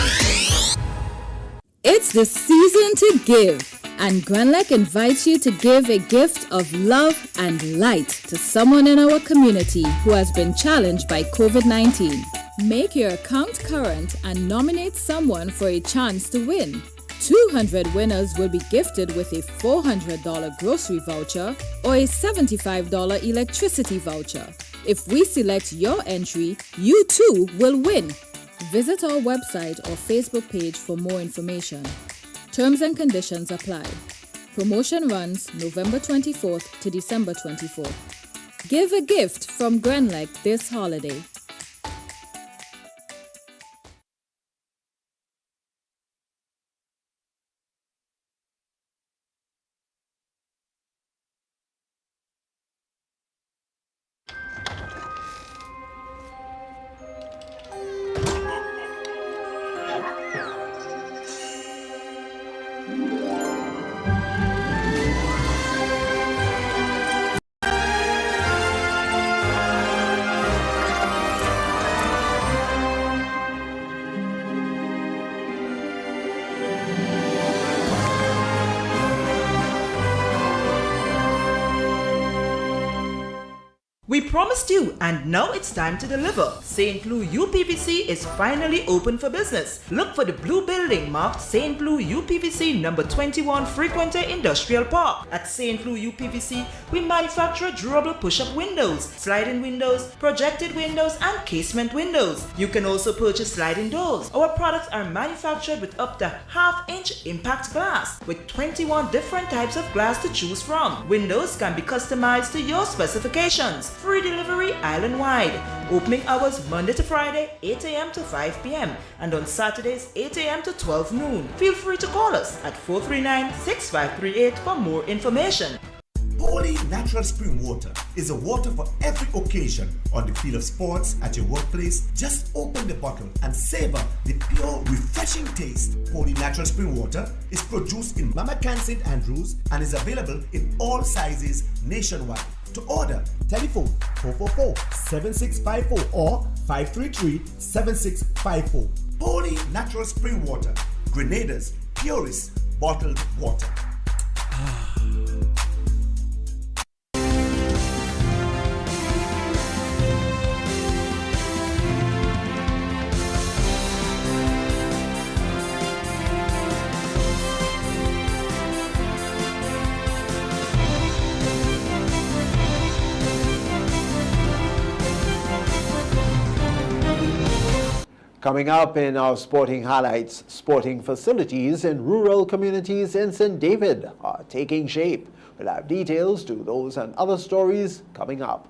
It's the season to give, and Granlec invites you to give a gift of love and light to someone in our community who has been challenged by COVID-19. Make your account current and nominate someone for a chance to win. 200 winners will be gifted with a $400 grocery voucher or a $75 electricity voucher. If we select your entry, you too will win. Visit our website or Facebook page for more information. Terms and conditions apply. Promotion runs November 24th to December 24th. Give a gift from Grenlec this holiday. We promised you, and now it's time to deliver. St. Louis UPVC is finally open for business. Look for the blue building marked St. Louis UPVC number 21 Frequenter Industrial Park. At St. Louis UPVC, we manufacture durable push-up windows, sliding windows, projected windows, and casement windows. You can also purchase sliding doors. Our products are manufactured with up to half-inch impact glass, with 21 different types of glass to choose from. Windows can be customized to your specifications. Free delivery island-wide. Opening hours Monday to Friday, 8 a.m. to 5 p.m. and on Saturdays, 8 a.m. to 12 noon. Feel free to call us at 439-6538 for more information. Holy Natural Spring Water is a water for every occasion. On the field of sports, at your workplace, just open the bottle and savor the pure, refreshing taste. Holy Natural Spring Water is produced in Mama Can St. Andrews and is available in all sizes nationwide. To order, telephone 444-7654 or 533-7654. Holy Natural Spring Water, Grenada's purest bottled water. Coming up in our sporting highlights, sporting facilities in rural communities in St. David are taking shape. We'll have details to those and other stories coming up.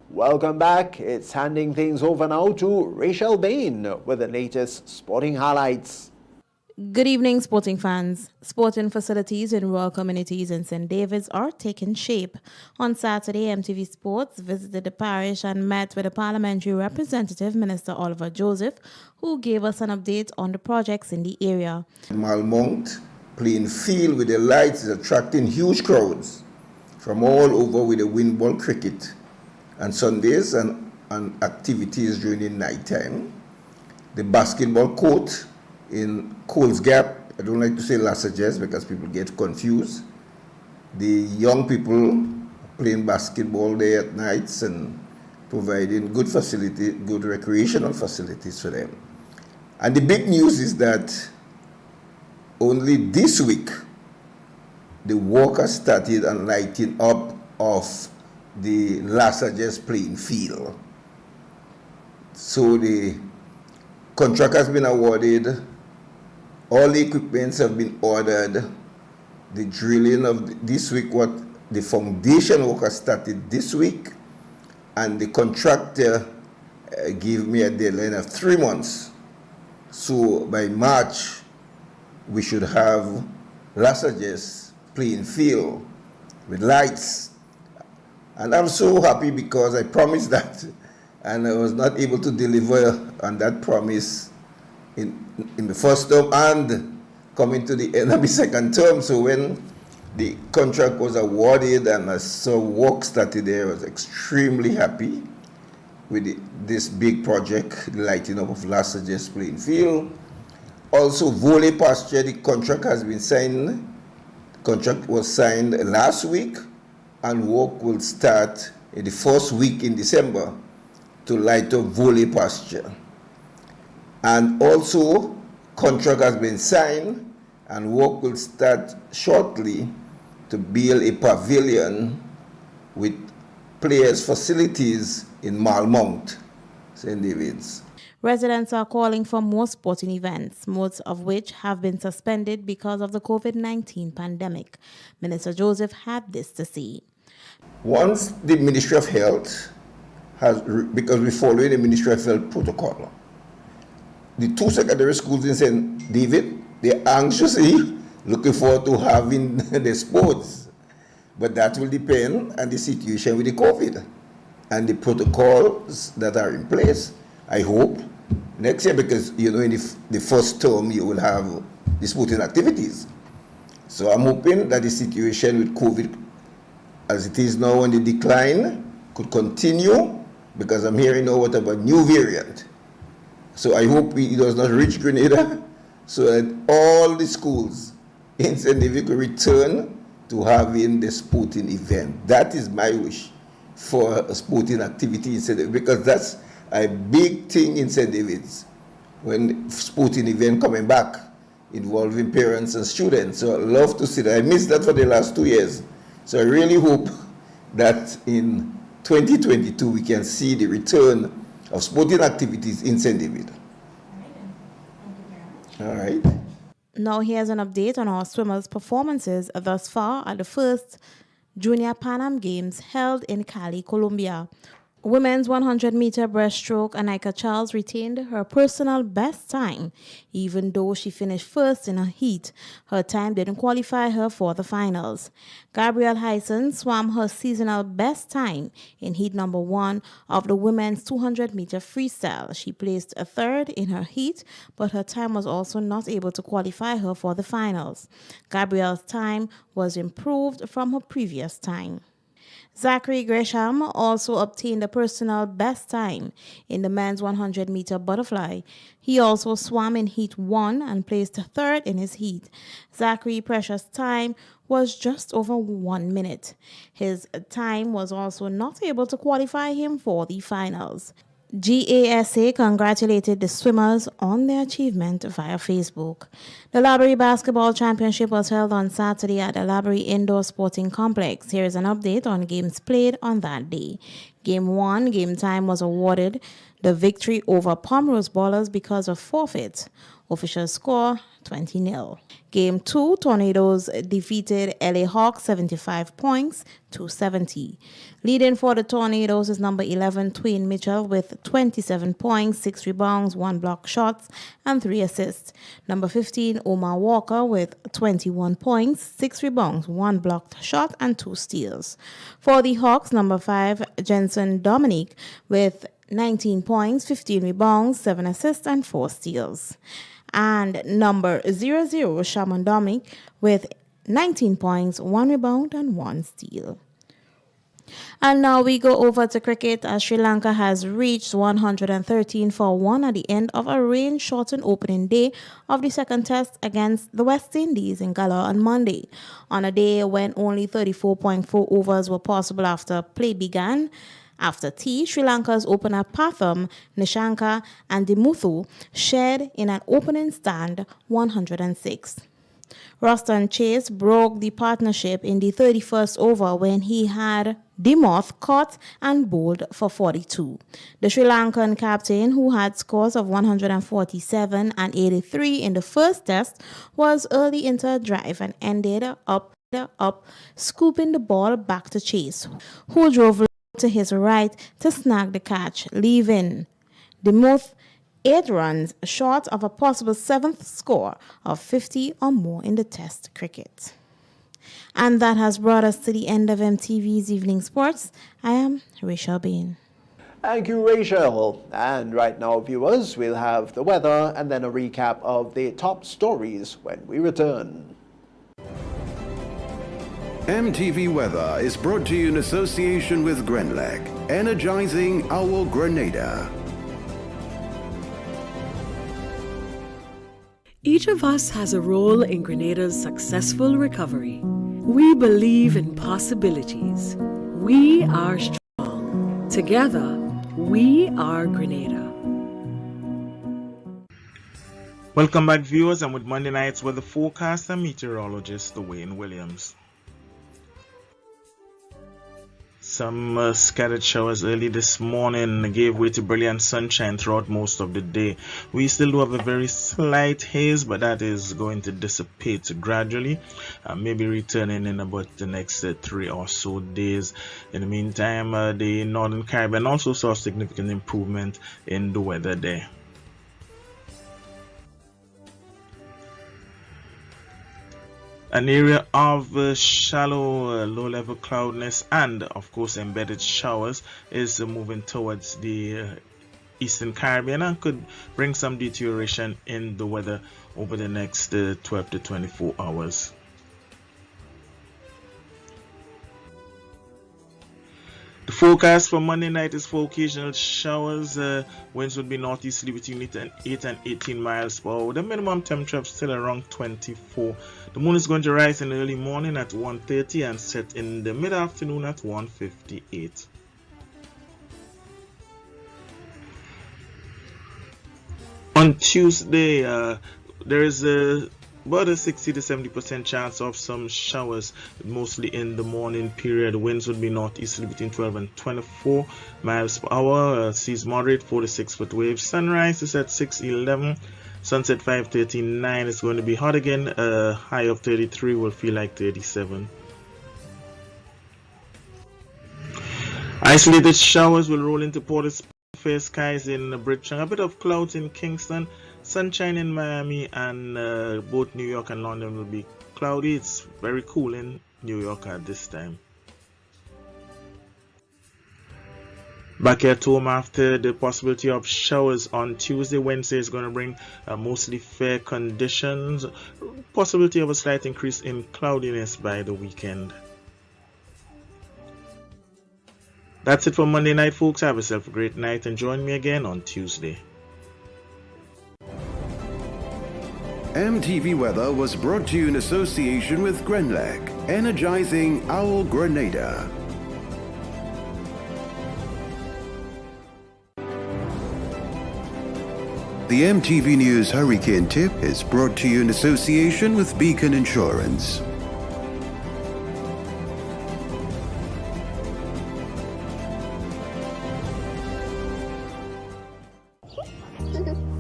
Welcome back. It's handing things over now to Rachel Bain with the latest sporting highlights. Good evening, sporting fans. Sporting facilities in rural communities in St. David's are taking shape. On Saturday, MTV Sports visited the parish and met with the parliamentary representative, Minister Oliver Joseph, who gave us an update on the projects in the area. Malmont playing field with the lights is attracting huge crowds from all over with the wind ball cricket and Sundays and activities during the night time. The basketball court in Coles Gap, I don't like to say Lassages because people get confused. The young people playing basketball there at nights and providing good facility, good recreational facilities for them. And the big news is that only this week the work has started and lighting up of the Lassages playing field. So the contract has been awarded, all the equipments have been ordered, the drilling of this week, what the foundation work has started this week, and the contractor gave me a deadline of 3 months. So by March, we should have Lassages playing field with lights, And I'm so happy because I promised that and I was not able to deliver on that promise in the first term and coming to the end of the second term. So when the contract was awarded and I saw work started there, I was extremely happy with this big project, the lighting up of Las Sages playing field. Also, Volley Pasture, the contract has been signed. The contract was signed last week, and work will start in the first week in December to light up Volley Pasture. And also, contract has been signed, and work will start shortly to build a pavilion with players' facilities in Malmont, St. David's. Residents are calling for more sporting events, most of which have been suspended because of the COVID-19 pandemic. Minister Joseph had this to say. Once the Ministry of Health has, because we follow the Ministry of Health protocol, the 2 secondary schools in St. David, they're anxiously looking forward to having the sports. But that will depend on the situation with the COVID and the protocols that are in place. I hope next year, because in the first term you will have the sporting activities. So I'm hoping that the situation with COVID as it is now on the decline could continue, because I'm hearing now what about new variant. So I hope it does not reach Grenada, so that all the schools in St. David will return to having the sporting event. That is my wish for a sporting activity in St. David, because that's a big thing in St. David's, when sporting event coming back involving parents and students. So I love to see that. I missed that for the last 2 years. So I really hope that in 2022 we can see the return of sporting activities in St. David. All right. Now here's an update on our swimmers' performances thus far at the first Junior Pan Am Games held in Cali, Colombia. Women's 100-meter breaststroke, Anika Charles retained her personal best time. Even though she finished first in her heat, her time didn't qualify her for the finals. Gabrielle Hyson swam her seasonal best time in heat number 1 of the women's 200-meter freestyle. She placed a third in her heat, but her time was also not able to qualify her for the finals. Gabrielle's time was improved from her previous time. Zachary Gresham also obtained a personal best time in the men's 100-meter butterfly. He also swam in heat 1 and placed third in his heat. Zachary's precious time was just over 1 minute. His time was also not able to qualify him for the finals. GASA congratulated the swimmers on their achievement via Facebook. The Laborie Basketball Championship was held on Saturday at the Laborie Indoor Sporting Complex. Here is an update on games played on that day. Game 1, game time was awarded the victory over Pomrose Ballers because of forfeit. Official score 20-0. Game 2, Tornadoes defeated LA Hawks 75 points to 70. Leading for the Tornadoes is number 11 Twain Mitchell with 27 points, 6 rebounds, 1 block shots, and 3 assists. Number 15 Omar Walker with 21 points, 6 rebounds, 1 blocked shot, and 2 steals. For the Hawks, number 5 Jensen Dominique with 19 points, 15 rebounds, 7 assists, and 4 steals. And number 00 Shaman Dominic with 19 points, 1 rebound, and 1 steal. And now we go over to cricket, as Sri Lanka has reached 113 for 1 at the end of a rain-shortened opening day of the second test against the West Indies in Galle on Monday. On a day when only 34.4 overs were possible after play began, after tea, Sri Lanka's opener Pathum, Nishanka and Dimuthu shared in an opening stand 106. Roston Chase broke the partnership in the 31st over when he had Dimuth caught and bowled for 42. The Sri Lankan captain, who had scores of 147 and 83 in the first test, was early into a drive and ended up scooping the ball back to Chase, who drove to his right to snag the catch, leaving Dimuth 8 runs short of a possible 7th score of 50 or more in the test cricket. And that has brought us to the end of MTV's Evening Sports. I am Rachel Bean. Thank you, Rachel. And right now, viewers, we'll have the weather and then a recap of the top stories when we return. MTV Weather is brought to you in association with Grenlac, energizing our Grenada. Each of us has a role in Grenada's successful recovery. We believe in possibilities. We are strong. Together, we are Grenada. Welcome back, viewers, and with Monday night's weather forecast, I'm meteorologist Dwayne Williams. Some scattered showers early this morning gave way to brilliant sunshine throughout most of the day. We still do have a very slight haze, but that is going to dissipate gradually, maybe returning in about the next 3 or so days. In the meantime, the Northern Caribbean also saw significant improvement in the weather there. An area of shallow low-level cloudiness and, of course, embedded showers is moving towards the Eastern Caribbean and could bring some deterioration in the weather over the next 12 to 24 hours. The forecast for Monday night is for occasional showers. Winds would be northeasterly between 8 and 18 miles per hour. The minimum temperature is still around 24. The moon is going to rise in the early morning at 1:30 and set in the mid-afternoon at 1:58. On Tuesday, there is about a 60 to 70% chance of some showers, mostly in the morning period. Winds would be northeasterly between 12 and 24 miles per hour. Seas moderate, 4 to 6 foot waves. Sunrise is at 6:11. Sunset 5:39. It's going to be hot again. High of 33 will feel like 37. Isolated showers will roll into Port of Spain. Fair skies in Bridgetown. A bit of clouds in Kingston. Sunshine in Miami, and both New York and London will be cloudy. It's very cool in New York at this time. Back at home after the possibility of showers on Tuesday. Wednesday is going to bring mostly fair conditions. Possibility of a slight increase in cloudiness by the weekend. That's it for Monday night, folks. Have yourself a great night and join me again on Tuesday. MTV Weather was brought to you in association with Grenlac, energizing our Grenada. The MTV News Hurricane Tip is brought to you in association with Beacon Insurance.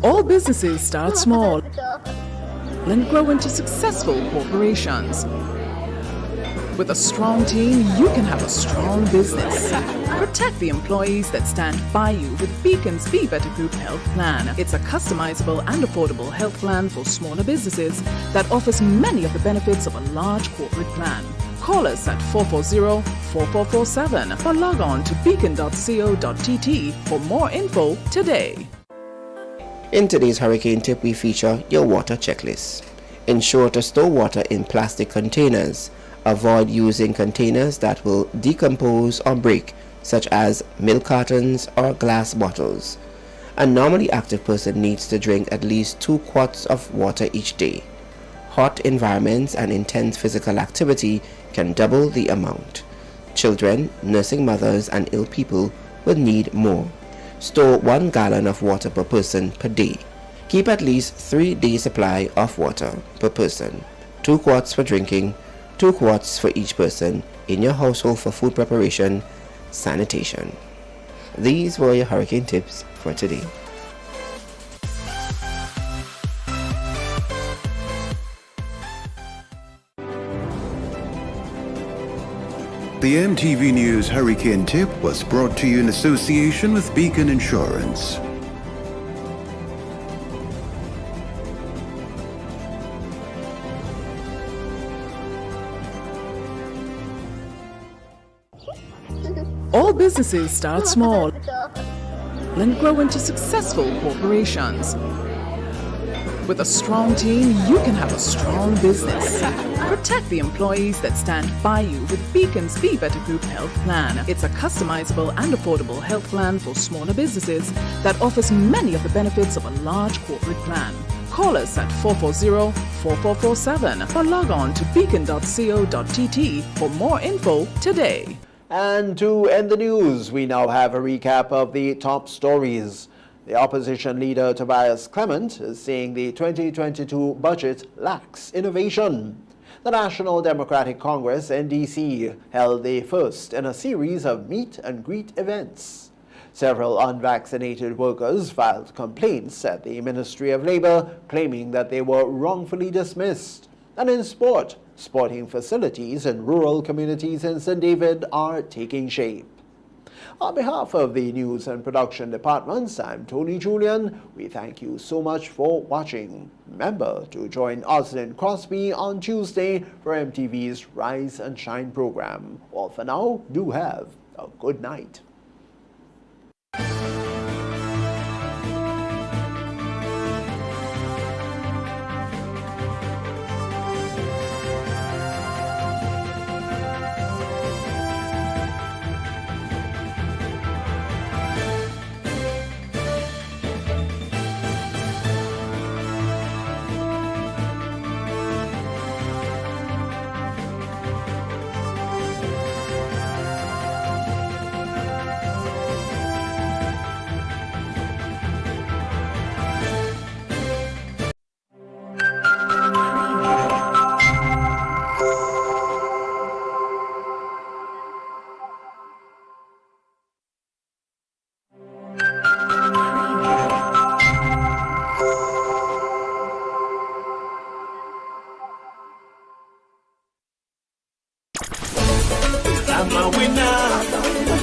All businesses start small and grow into successful corporations. With a strong team, you can have a strong business. Protect the employees that stand by you with Beacon's Be Better Group Health Plan. It's a customizable and affordable health plan for smaller businesses that offers many of the benefits of a large corporate plan. Call us at 440-4447 or log on to beacon.co.tt for more info today. In today's Hurricane Tip, we feature your water checklist. Ensure to store water in plastic containers. Avoid using containers that will decompose or break, such as milk cartons or glass bottles. A normally active person needs to drink at least 2 quarts of water each day. Hot environments and intense physical activity can double the amount. Children, nursing mothers, and ill people will need more. Store 1 gallon of water per person per day. Keep at least 3 days supply of water per person. 2 quarts for drinking, 2 quarts for each person in your household for food preparation, sanitation. These were your hurricane tips for today. The MTV News Hurricane Tip was brought to you in association with Beacon Insurance. businesses start small and grow into successful corporations. With a strong team, you can have a strong business. Protect the employees that stand by you with Beacon's Be Better Group Health Plan. It's a customizable and affordable health plan for smaller businesses that offers many of the benefits of a large corporate plan. Call us at 440-4447 or log on to beacon.co.tt for more info today. And to end the news, we now have a recap of the top stories. The opposition leader Tobias Clement is saying the 2022 budget lacks innovation. The National Democratic Congress, NDC, held the first in a series of meet and greet events. Several unvaccinated workers filed complaints at the Ministry of Labour, claiming that they were wrongfully dismissed. And in sport, sporting facilities in rural communities in St. David are taking shape. On behalf of the News and Production Departments, I'm Tony Julian. We thank you so much for watching. Remember to join Oslin Crosby on Tuesday for MTV's Rise and Shine program. Well, for now, do have a good night. I'm a winner,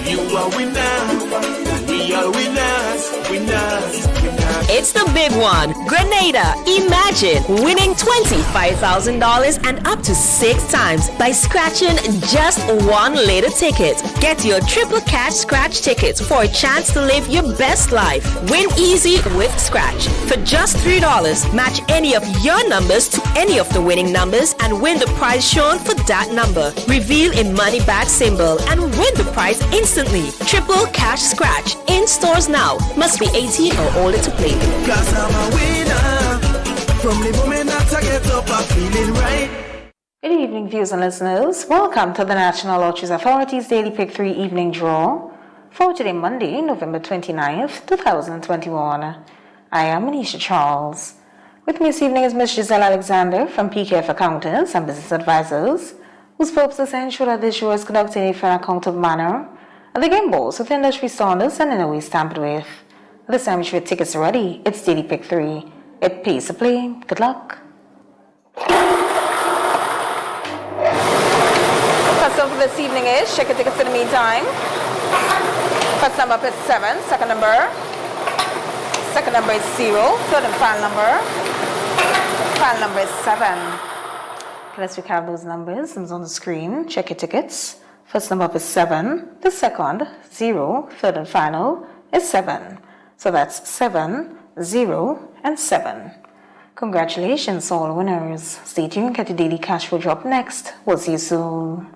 you are winner, we are winners, winners, winners. It's the big one. Grenada. Imagine winning $25,000 and up to 6 times by scratching just one little ticket. Get your triple cash scratch tickets for a chance to live your best life. Win easy with Scratch. For just $3, match any of your numbers to any of the winning numbers and win the prize shown for that number. Reveal a money bag symbol and win the prize instantly. Triple cash scratch. In stores now. Must be 18 or older to play. Cause I'm a winner. From the moment that I get up, I'm feeling right. Good evening, viewers and listeners. Welcome to the National Lotteries Authority's Daily Pick 3 evening draw for today, Monday, November 29th, 2021. I am Manisha Charles. With me this evening is Ms. Giselle Alexander from PKF Accountants and Business Advisors, whose purpose is to ensure that this show is conducted in a fair and accountable manner, and the game balls with industry standards and in a way stamped with. At this time, we should tickets ready. It's Daily Pick 3. It pays to play. Good luck. First up for this evening is check your tickets in the meantime. First number is 7. Second number is 0. Third and final number is 7. Okay, let's recap those numbers. It's on the screen. Check your tickets. First number is 7. The second, 0. Third and final is 7. So that's 7, 0, and 7. Congratulations, all winners. Stay tuned, get your daily cash flow drop next. We'll see you soon.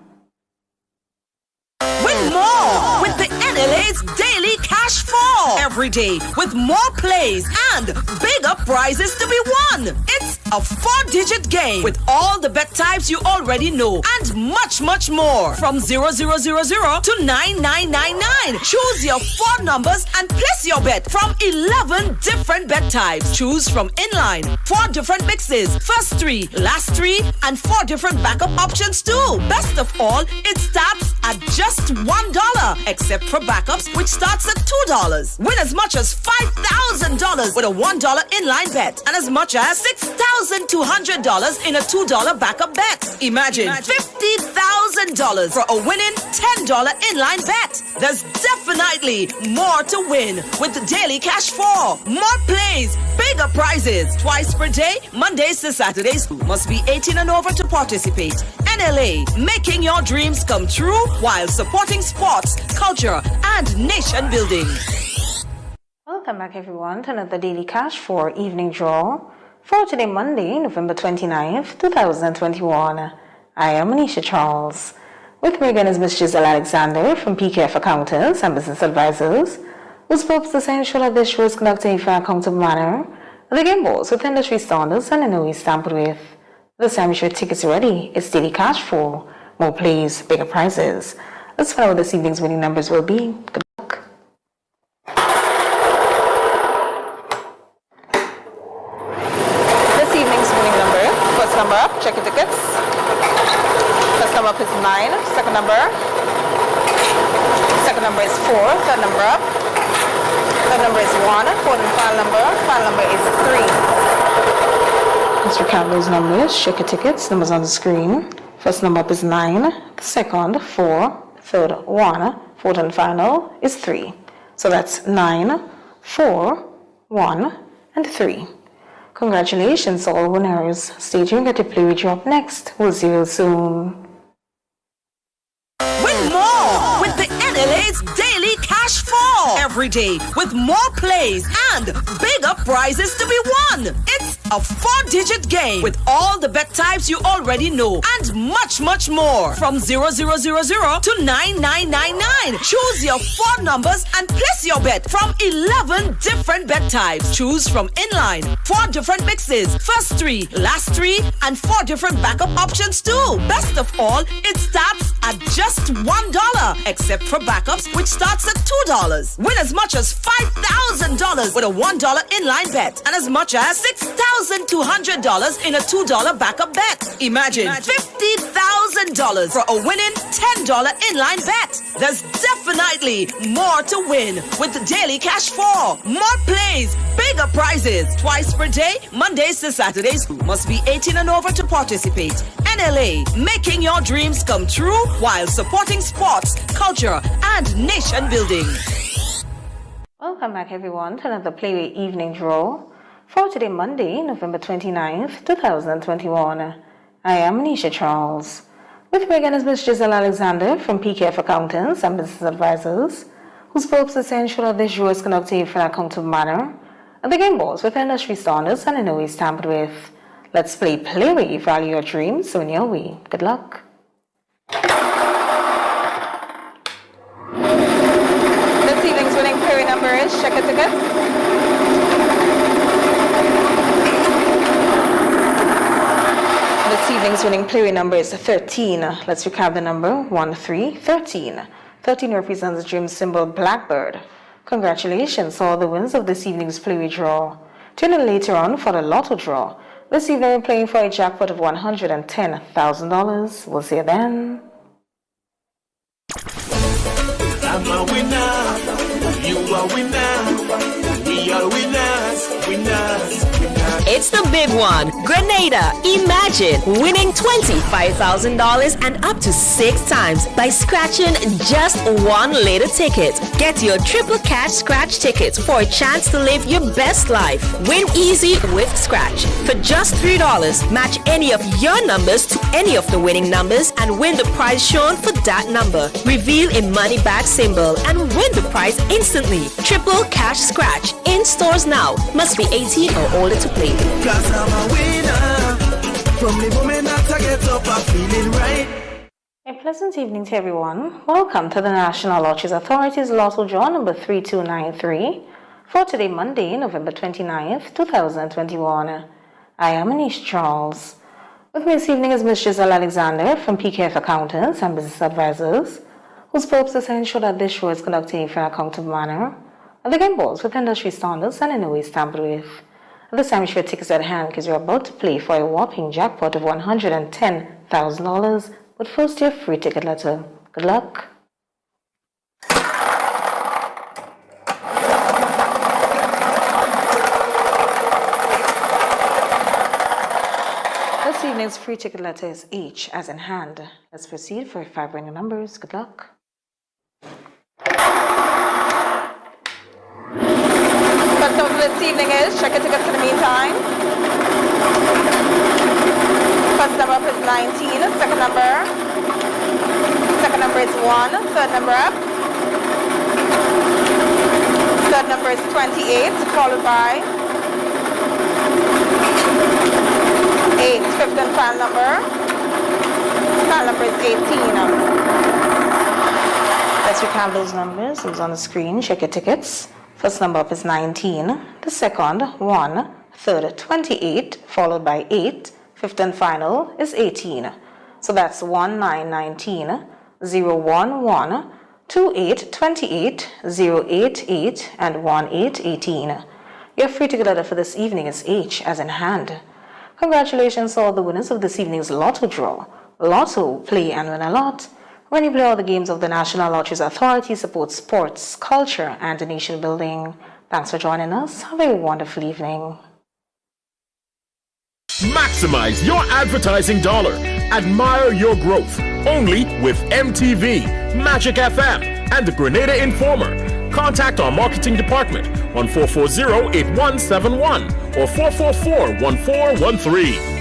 Win more with the NLA's Daily Cash Fall. Every day with more plays and bigger prizes to be won. It's a 4-digit game with all the bet types you already know and much, much more. From 0000 to 9999. Choose your 4 numbers and place your bet from 11 different bet types. Choose from inline, 4 different mixes, first 3, last 3, and 4 different backup options too. Best of all, it starts at just $1, except for backups, which starts at $2. Win as much as $5,000 with a $1 inline bet and as much as $6,200 in a $2 backup bet. Imagine $50,000 for a winning $10 inline bet. There's definitely definitely more to win with the Daily Cash 4. More plays, bigger prizes. Twice per day, Mondays to Saturdays. Must be 18 and over to participate. NLA, making your dreams come true while supporting sports, culture, and nation building. Welcome back, everyone, to another Daily Cash 4 evening draw for today, Monday, November 29th, 2021. I am Anisha Charles. With me again is Ms. Giselle Alexander from PKF Accountants and Business Advisors, whose purpose is to ensure that this show is conducted in a fair, accountable manner. The game balls with industry standards and in a way stamped with. This time, your tickets are ready. It's Daily Cash 4. More plays, bigger prizes. Let's find out what this evening's winning numbers will be. Good luck. This evening's winning number. First number up, check your tickets. First number up is 9. Second number. Second number is 4. Third number up. Third number is 1. Fourth and final number. Final number is 3. Let's recount those numbers. Check your tickets. Numbers on the screen. First number up is 9. Second, 4. Third, 1. Fourth and final is 3. So that's 9, 4, 1, and 3. Congratulations, all winners. Stay tuned, get to play with you up next. We'll see you soon. Win more with the NLA's Daily Cash 4. Every day with more plays and bigger prizes to be won. It's a 4-digit game with all the bet types you already know and much, much more. From 0000 to 9999. Choose your 4 numbers and place your bet from 11 different bet types. Choose from inline, 4 different mixes, first 3, last 3, and 4 different backup options too. Best of all, it starts at just $1, except for backups, which starts at $2. Win as much as $5,000 with a $1 inline bet and as much as $6,200 in a $2 backup bet. Imagine $50,000 for a winning $10 inline bet. There's definitely more to win with the Daily Cash 4. More plays, bigger prizes. Twice per day, Mondays to Saturdays. Must be 18 and over to participate. NLA, making your dreams come true while supporting sports, culture, and nation building. Welcome back, everyone, to another Playway evening draw for today, Monday, November 29th, 2021. I am Anisha Charles. With me again is Ms. Giselle Alexander from PKF Accountants and Business Advisors, whose purpose is to ensure that this show is conducted in an accountable manner, and the game balls with industry standards and in a way stamped with. Let's play Playway, value your dreams, so in your way. Good luck. This evening's winning Playway number is, check your tickets. This evening's winning Playway number is 13. Let's recap the number 1313. 13 represents the dream symbol Blackbird. Congratulations, all the winners of this evening's Playway draw. Tune in later on for the Lotto draw. This evening we're playing for a jackpot of $110,000. We'll see you then. I'm a winner, you are winner, we are winners, winners, winners. It's the big one. Grenada. Imagine winning $25,000 and up to 6 times by scratching just one little ticket. Get your Triple Cash Scratch tickets for a chance to live your best life. Win easy with Scratch. For just $3, match any of your numbers to any of the winning numbers and win the prize shown for that number. Reveal a money back symbol and win the prize instantly. Triple Cash Scratch. In stores now. Must be 18 or older to play. Cause I'm a winner. From the moment that I get up, I'm feeling right. A pleasant evening to everyone. Welcome to the National Lotteries Authority's Lotto Draw number 3293 for today, Monday, November 29th, 2021. I am Anisha Charles. With me this evening is Ms. Giselle Alexander from PKF Accountants and Business Advisors, whose purpose is to ensure that this show is conducted in a fair, accountable manner, and the game balls with industry standards and in a way stamped with. At this time, you should have tickets at hand because you're about to play for a whopping jackpot of $110,000. But first, your free ticket letter. Good luck. This evening's free ticket letter is H as in hand. Let's proceed for 5 winning numbers. Good luck. evening is. Check your tickets in the meantime. First number up is 19. Second number is 1. Third number up. Third number is 28, followed by 8. Fifth and final number. Final number is 18. Let's recap those numbers. Those on the screen. Check your tickets. First number up is 19. The second, 1. Third, 28, followed by 8. Fifth and final is 18. So that's 1919, 011, 2828, 088, and 1818. Your free ticket letter for this evening is H as in hand. Congratulations to all the winners of this evening's Lotto draw. Lotto, play and win a lot. When you play all the games of the National Lotteries Authority, support sports, culture, and nation building. Thanks for joining us. Have a wonderful evening. Maximize your advertising dollar. Admire your growth. Only with MTV, Magic FM, and the Grenada Informer. Contact our marketing department on 440-8171 or 444-1413.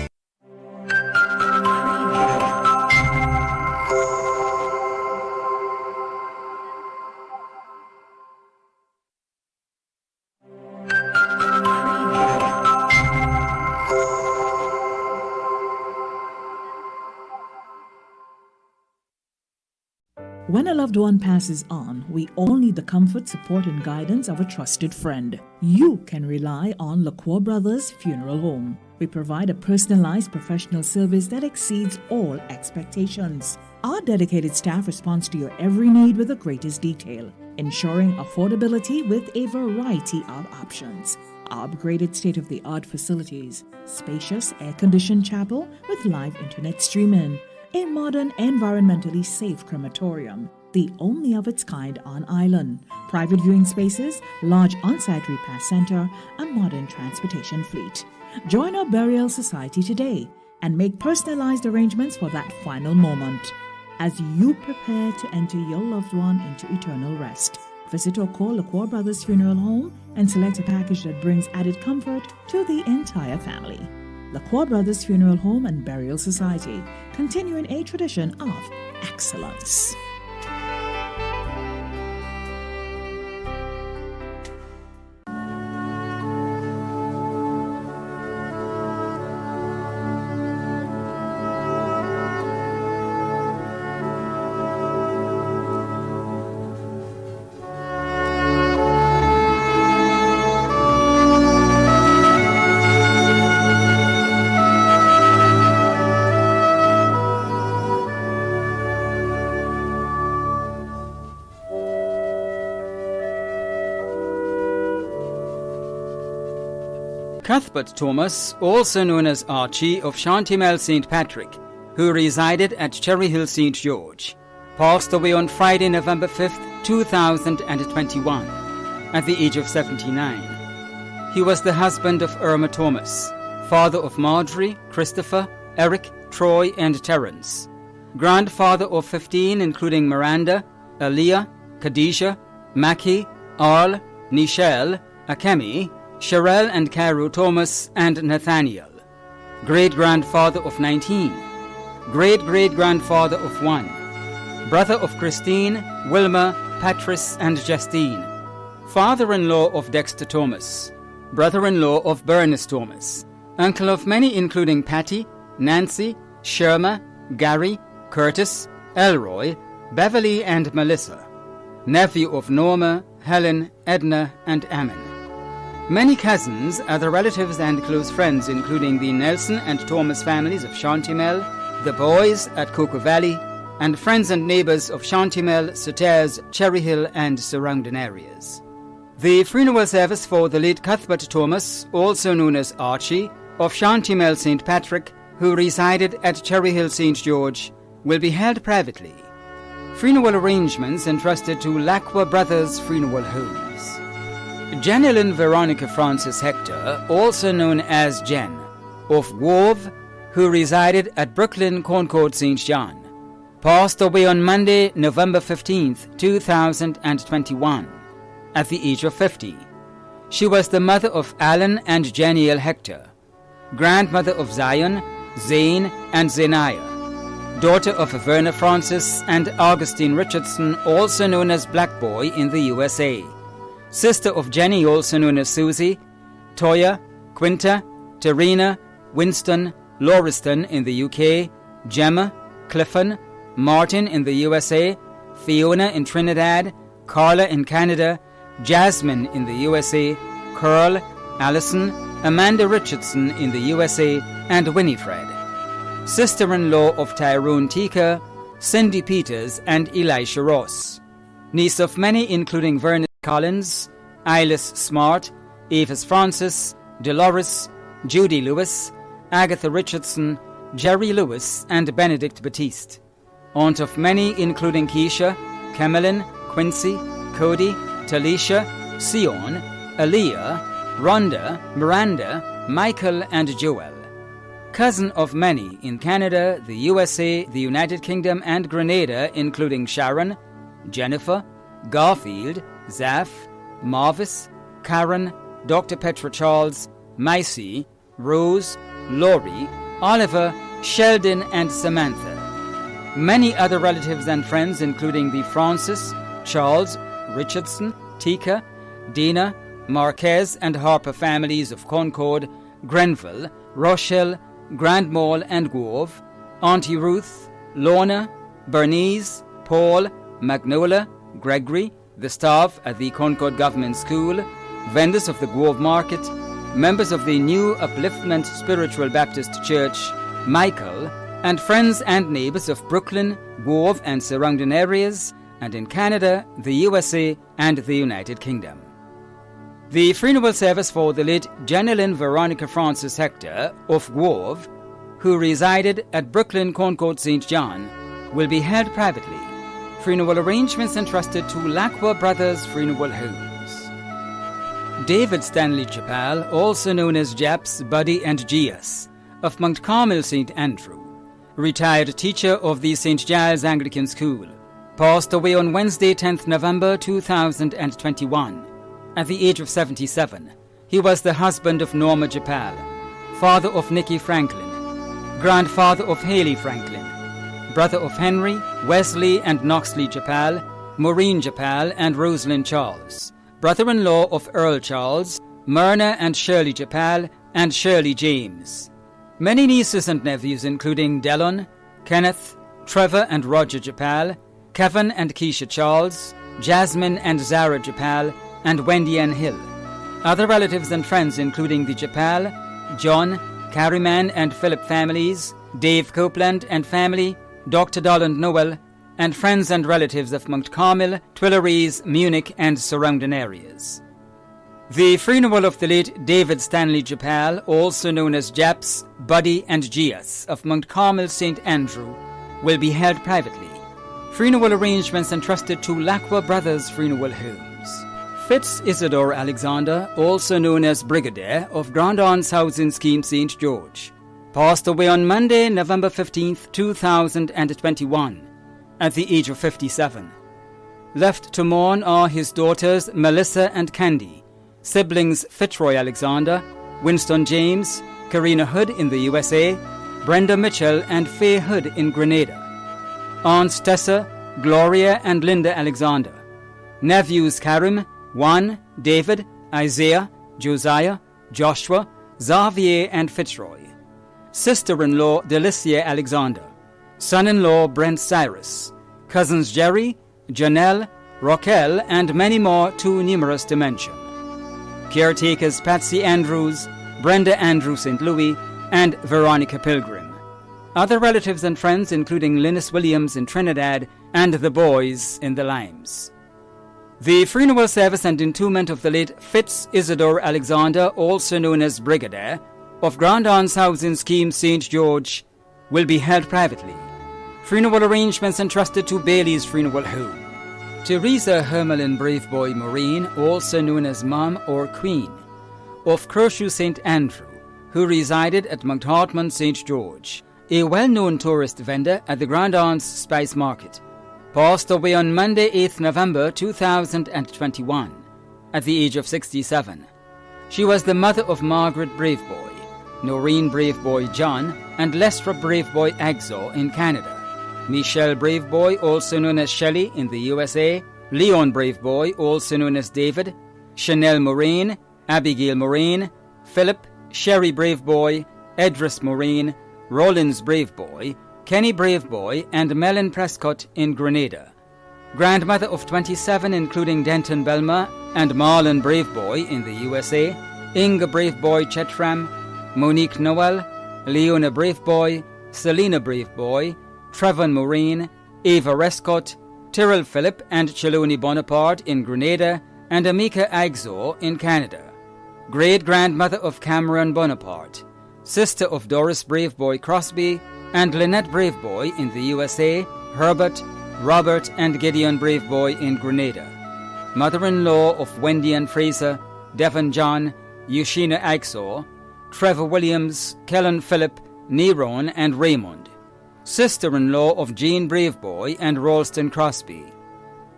When a loved one passes on, we all need the comfort, support, and guidance of a trusted friend. You can rely on LaCour Brothers Funeral Home. We provide a personalized professional service that exceeds all expectations. Our dedicated staff responds to your every need with the greatest detail, ensuring affordability with a variety of options. Our upgraded state-of-the-art facilities, spacious air-conditioned chapel with live internet streaming, a modern, environmentally safe crematorium, the only of its kind on island, private viewing spaces, large on-site repast center, a modern transportation fleet. Join our burial society today and make personalized arrangements for that final moment. As you prepare to enter your loved one into eternal rest, visit or call LaCour Brothers Funeral Home and select a package that brings added comfort to the entire family. LaCour Brothers Funeral Home and Burial Society, continuing a tradition of excellence. Cuthbert Thomas, also known as Archie of Shantimel St. Patrick, who resided at Cherry Hill St. George, passed away on Friday, November 5th, 2021, at the age of 79. He was the husband of Irma Thomas, father of Marjorie, Christopher, Eric, Troy, and Terence, grandfather of 15 including Miranda, Aaliyah, Khadijah, Mackie, Arl, Nichelle, Akemi, Sherelle and Cairo Thomas, and Nathaniel. Great-grandfather of 19. Great-great-grandfather of 1. Brother of Christine, Wilma, Patrice, and Justine. Father-in-law of Dexter Thomas. Brother-in-law of Bernice Thomas. Uncle of many including Patty, Nancy, Sherma, Gary, Curtis, Elroy, Beverly, and Melissa. Nephew of Norma, Helen, Edna, and Ammon. Many cousins, other relatives and close friends including the Nelson and Thomas families of Shantimel, the Boys at Cocoa Valley, and friends and neighbors of Shantimel, Soteres, Cherry Hill and surrounding areas. The funeral service for the late Cuthbert Thomas, also known as Archie, of Shantimel St. Patrick, who resided at Cherry Hill St. George, will be held privately. Funeral arrangements entrusted to LaCour Brothers Funeral Homes. Jenilyn Veronica Francis Hector, also known as Jen, of Grove, who resided at Brooklyn Concord St. John, passed away on Monday, November 15th, 2021, at the age of 50. She was the mother of Alan and Jeniel Hector, grandmother of Zion, Zane, and Zaniah, daughter of Verna Francis and Augustine Richardson, also known as Black Boy in the USA, sister of Jenny, also known as Susie, Toya, Quinta, Terina, Winston, Lauriston in the UK, Gemma, Clifford, Martin in the USA, Fiona in Trinidad, Carla in Canada, Jasmine in the USA, Curl, Allison, Amanda Richardson in the USA, and Winifred. Sister-in-law of Tyrone Tika, Cindy Peters, and Elisha Ross. Niece of many including Vernon Collins, Ilis Smart, Avis Francis, Dolores, Judy Lewis, Agatha Richardson, Jerry Lewis, and Benedict Batiste. Aunt of many including Keisha, Camelin, Quincy, Cody, Talisha, Sion, Aaliyah, Rhonda, Miranda, Michael, and Joel. Cousin of many in Canada, the USA, the United Kingdom, and Grenada, including Sharon, Jennifer, Garfield, Zaf, Marvis, Karen, Dr. Petra Charles, Maisie, Rose, Laurie, Oliver, Sheldon, and Samantha. Many other relatives and friends, including the Francis, Charles, Richardson, Tika, Dina, Marquez, and Harper families of Concord, Grenville, Rochelle, Grand Mall, and Grove, Auntie Ruth, Lorna, Bernice, Paul, Magnolia, Gregory, the staff at the Concord Government School, vendors of the Grove Market, members of the New Upliftment Spiritual Baptist Church, Michael, and friends and neighbors of Brooklyn, Grove, and surrounding areas, and in Canada, the USA, and the United Kingdom. The funeral service for the late Jenilyn Veronica Francis Hector of Grove, who resided at Brooklyn Concord St. John, will be held privately. Funeral arrangements entrusted to Lacqua Brothers Funeral Homes. David Stanley Chappell, also known as Japs, Buddy, and Gias, of Mount Carmel St. Andrew, retired teacher of the St. Giles Anglican School, passed away on Wednesday, 10th November 2021. At the age of 77, he was the husband of Norma Chappell, father of Nikki Franklin, grandfather of Haley Franklin, brother of Henry, Wesley, and Knoxley Chappell, Maureen Chappell, and Rosalind Charles, brother-in-law of Earl Charles, Myrna and Shirley Chappell, and Shirley James. Many nieces and nephews including Delon, Kenneth, Trevor and Roger Chappell, Kevin and Keisha Charles, Jasmine and Zara Chappell, and Wendy Ann Hill. Other relatives and friends including the Chappell, John, Carryman and Philip families, Dave Copeland and family, Dr. Dolland Noel, and friends and relatives of Mount Carmel, Tuileries, Munich, and surrounding areas. The funeral of the late David Stanley Chappell, also known as Japs, Buddy, and Gias of Mount Carmel St. Andrew, will be held privately. Funeral arrangements entrusted to Lacqua Brothers Funeral Homes. Fitz Isidore Alexander, also known as Brigadier of Grand Anse Housing Scheme St. George, passed away on Monday, November 15th, 2021, at the age of 57. Left to mourn are his daughters Melissa and Candy, siblings Fitzroy Alexander, Winston James, Karina Hood in the USA, Brenda Mitchell and Faye Hood in Grenada, aunts Tessa, Gloria and Linda Alexander, nephews Karim, Juan, David, Isaiah, Josiah, Joshua, Xavier and Fitzroy, sister-in-law Delicia Alexander, son-in-law Brent Cyrus, cousins Jerry, Janelle, Raquel, and many more too numerous to mention. Caretakers Patsy Andrews, Brenda Andrew St. Louis, and Veronica Pilgrim. Other relatives and friends including Linus Williams in Trinidad and the boys in the Limes. The funeral service and entombment of the late Fitz Isidore Alexander, also known as Brigadier, of Grand Anse Housing Scheme St. George, will be held privately. Funeral arrangements entrusted to Bailey's Funeral Home. Teresa Hermelin Braveboy Maureen, also known as Mom or Queen, of Croshoe St. Andrew, who resided at Mount Hartman St. George, a well-known tourist vendor at the Grand Anse Spice Market, passed away on Monday, 8th November 2021, at the age of 67. She was the mother of Margaret Braveboy, Noreen Braveboy John, and Lestra Braveboy Agzor in Canada, Michelle Braveboy, also known as Shelley in the USA, Leon Braveboy, also known as David, Chanel Moraine, Abigail Moraine, Philip, Sherry Braveboy, Edris Moraine, Rollins Braveboy, Kenny Braveboy, and Mellon Prescott in Grenada. Grandmother of 27, including Denton Belma and Marlon Braveboy in the USA, Inga Braveboy Chetram, Monique Noel, Leona Braveboy, Selena Braveboy, Trevon Moraine, Ava Rescott, Tyrrell Phillip and Cheloni Bonaparte in Grenada, and Amika Agzor in Canada. Great-grandmother of Cameron Bonaparte, sister of Doris Braveboy Crosby, and Lynette Braveboy in the USA, Herbert, Robert and Gideon Braveboy in Grenada. Mother-in-law of Wendy and Fraser, Devon John, Eushina Agzor, Trevor Williams, Kellen Phillip, Neron and Raymond. Sister-in-law of Jean Braveboy and Ralston Crosby.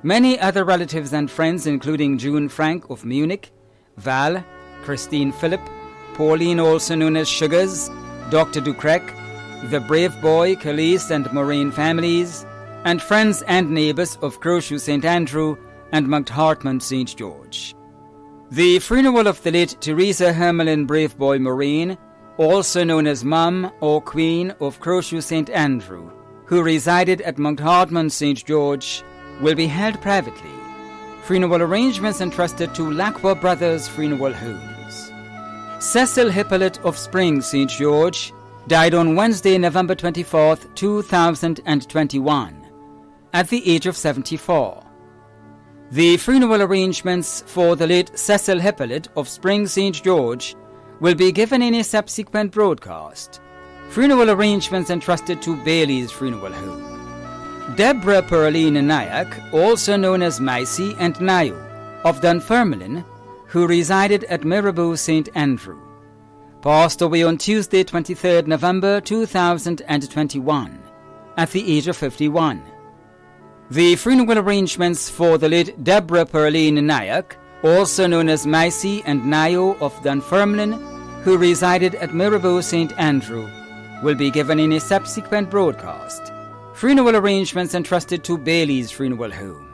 Many other relatives and friends including June Frank of Munich, Val, Christine Phillip, Pauline also known as Sugars, Dr. Ducrec, the Braveboy, Calise and Moraine families, and friends and neighbours of Crowshoe St. Andrew and Mount Hartman St. George. The funeral of the late Teresa Hermelin Braveboy Moraine, also known as Mum or Queen of Crowshoe St. Andrew, who resided at Mount Hartman St. George, will be held privately. Funeral arrangements entrusted to Lacqua Brothers Funeral Homes. Cecil Hippolyte of Spring St. George died on Wednesday, November 24, 2021, at the age of 74. The funeral arrangements for the late Cecil Hippolyte of Spring St. George will be given in a subsequent broadcast. Funeral arrangements entrusted to Bailey's Funeral Home. Deborah Pearline Nayak, also known as Maisy and Nayo, of Dunfermline, who resided at Mirabeau St. Andrew, passed away on Tuesday, 23rd November 2021, at the age of 51. The funeral arrangements for the late Deborah Pearline Nayak, also known as Maisy and Nayo of Dunfermline, who resided at Mirabeau St. Andrew, will be given in a subsequent broadcast. Funeral arrangements entrusted to Bailey's Funeral Home.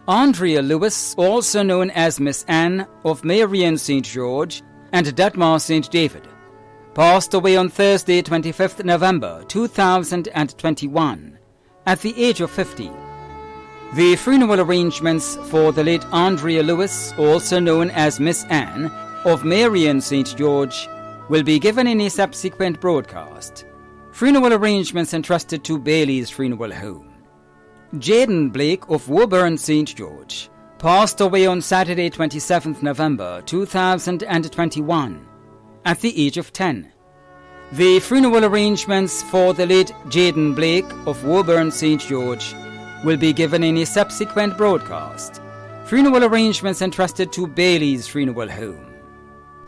Andrea Lewis, also known as Miss Anne of Marion St. George and Dutmar St. David, passed away on Thursday, 25th November 2021, at the age of 50. The funeral arrangements for the late Andrea Lewis, also known as Miss Anne, of Marion St. George, will be given in a subsequent broadcast. Funeral arrangements entrusted to Bailey's Funeral Home. Jaden Blake of Woburn St. George passed away on Saturday, 27th November 2021, at the age of 10. The funeral arrangements for the late Jaden Blake of Woburn St. George will be given in a subsequent broadcast. Funeral arrangements entrusted to Bailey's Funeral Home.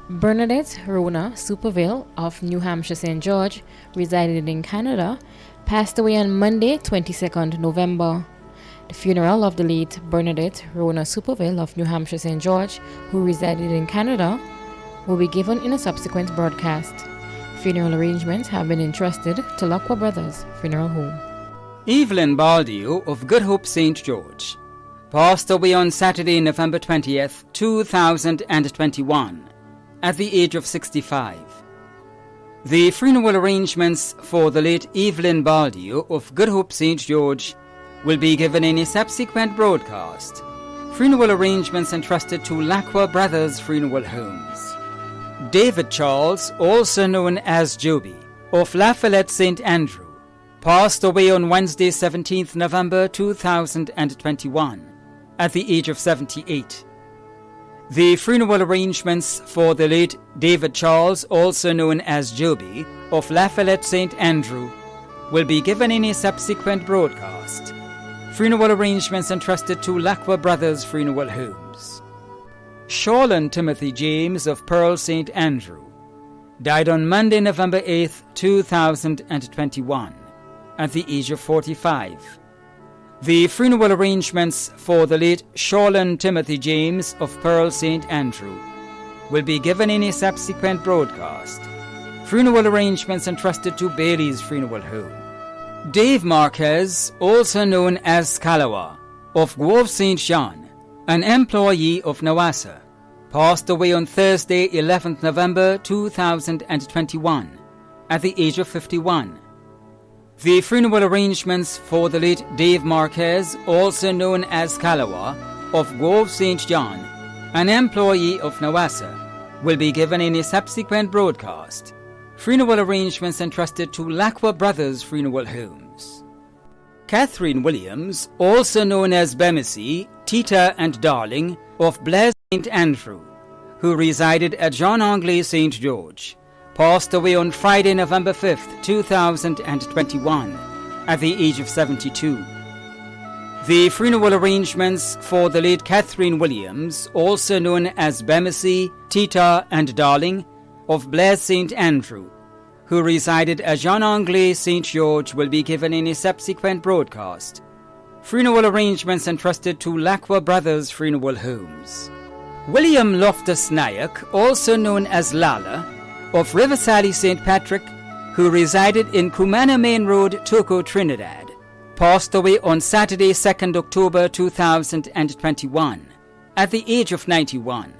Bernadette Rona Superville of New Hampshire St. George, resided in Canada, passed away on Monday, 22nd November. The funeral of the late Bernadette Rona Superville of New Hampshire St. George, who resided in Canada, will be given in a subsequent broadcast. Funeral arrangements have been entrusted to Lacqua Brothers Funeral Home. Evelyn Baldio of Good Hope St. George passed away on Saturday, November 20th, 2021, at the age of 65. The funeral arrangements for the late Evelyn Baldio of Good Hope St. George will be given in a subsequent broadcast. Funeral arrangements entrusted to Lacqua Brothers Funeral Homes. David Charles, also known as Joby, of La Follette St. Andrew, passed away on Wednesday, 17th November 2021, at the age of 78. The funeral arrangements for the late David Charles, also known as Joby, of La Follette St. Andrew, will be given in a subsequent broadcast. Funeral arrangements entrusted to Lacqua Brothers Funeral Homes. Shawlan Timothy James of Pearl St. Andrew died on Monday, November 8th, 2021, at the age of 45. The funeral arrangements for the late Shawlan Timothy James of Pearl St. Andrew will be given in a subsequent broadcast. Funeral arrangements entrusted to Bailey's Funeral Home. Dave Marquez, also known as Scalawa, of Grove St. John, an employee of Nawassa, passed away on Thursday, 11th November 2021, at the age of 51. The funeral arrangements for the late Dave Marquez, also known as Scalawa, of Grove St. John, an employee of Nawassa, will be given in a subsequent broadcast. Funeral arrangements entrusted to Lacqua Brothers Funeral Homes. Catherine Williams, also known as Bemisi, Tita and Darling, of Blair St. Andrew, who resided at John Anglais St. George, passed away on Friday, November 5th, 2021, at the age of 72. The funeral arrangements for the late Catherine Williams, also known as Bemisi, Tita and Darling, of Blair St. Andrew, who resided at John Anglais St. George, will be given in a subsequent broadcast. Funeral arrangements entrusted to Lacqua Brothers Funeral Homes. William Loftus Nayak, also known as Lala, of Riverside St. Patrick, who resided in Kumana Main Road, Toko, Trinidad, passed away on Saturday, 2nd October 2021, at the age of 91.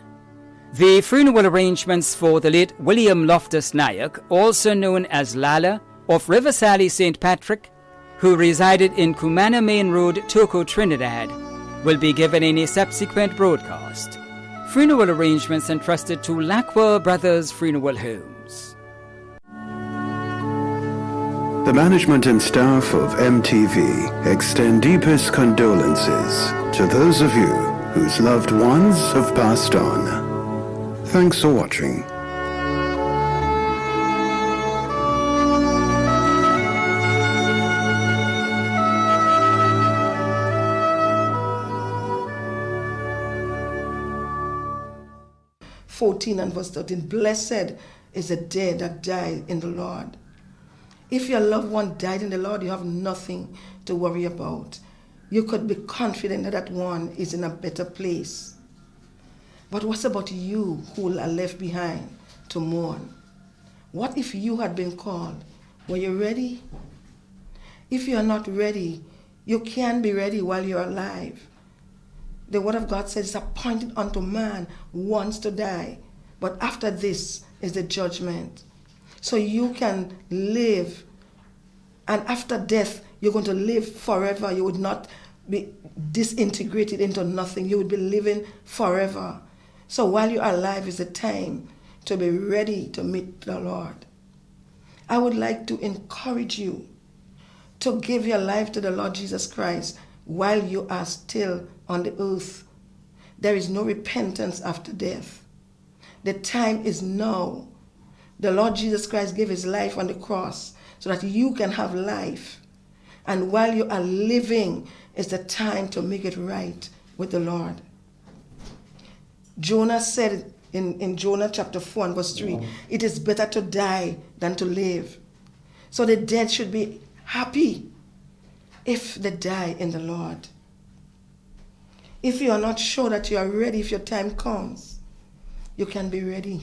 The funeral arrangements for the late William Loftus Nayak, also known as Lala, of Riverside St. Patrick, who resided in Kumana Main Road, Toko, Trinidad, will be given in a subsequent broadcast. Funeral arrangements entrusted to Lacqua Brothers Funeral Homes. The management and staff of MTV extend deepest condolences to those of you whose loved ones have passed on. Thanks for watching. And verse 13, blessed is the day that died in the Lord. If your loved one died in the Lord, you have nothing to worry about. You could be confident that that one is in a better place. But what about you who are left behind to mourn? What if you had been called? Were you ready? If you are not ready, you can be ready while you're alive. The word of God says it's appointed unto man once to die, but after this is the judgment. So you can live, and after death, you're going to live forever. You would not be disintegrated into nothing. You would be living forever. So while you are alive is the time to be ready to meet the Lord. I would like to encourage you to give your life to the Lord Jesus Christ while you are still on the earth. There is no repentance after death. The time is now. The Lord Jesus Christ gave his life on the cross so that you can have life. And while you are living is the time to make it right with the Lord. Jonah said in Jonah chapter 4 and verse 3, it is better to die than to live. So the dead should be happy if they die in the Lord. If you are not sure that you are ready, if your time comes, you can be ready.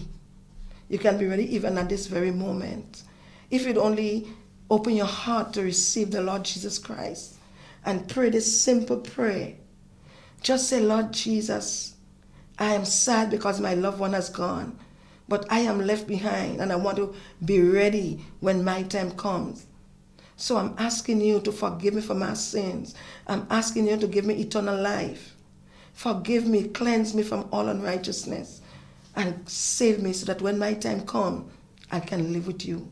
You can be ready even at this very moment. If you'd only open your heart to receive the Lord Jesus Christ and pray this simple prayer. Just say, Lord Jesus, I am sad because my loved one has gone, but I am left behind and I want to be ready when my time comes. So I'm asking you to forgive me for my sins. I'm asking you to give me eternal life. Forgive me, cleanse me from all unrighteousness, and save me so that when my time comes, I can live with you.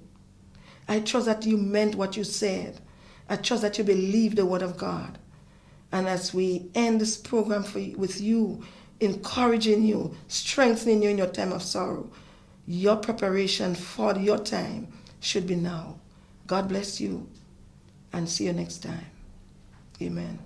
I trust that you meant what you said. I trust that you believe the word of God. And as we end this program with you, encouraging you, strengthening you in your time of sorrow, your preparation for your time should be now. God bless you, and see you next time. Amen.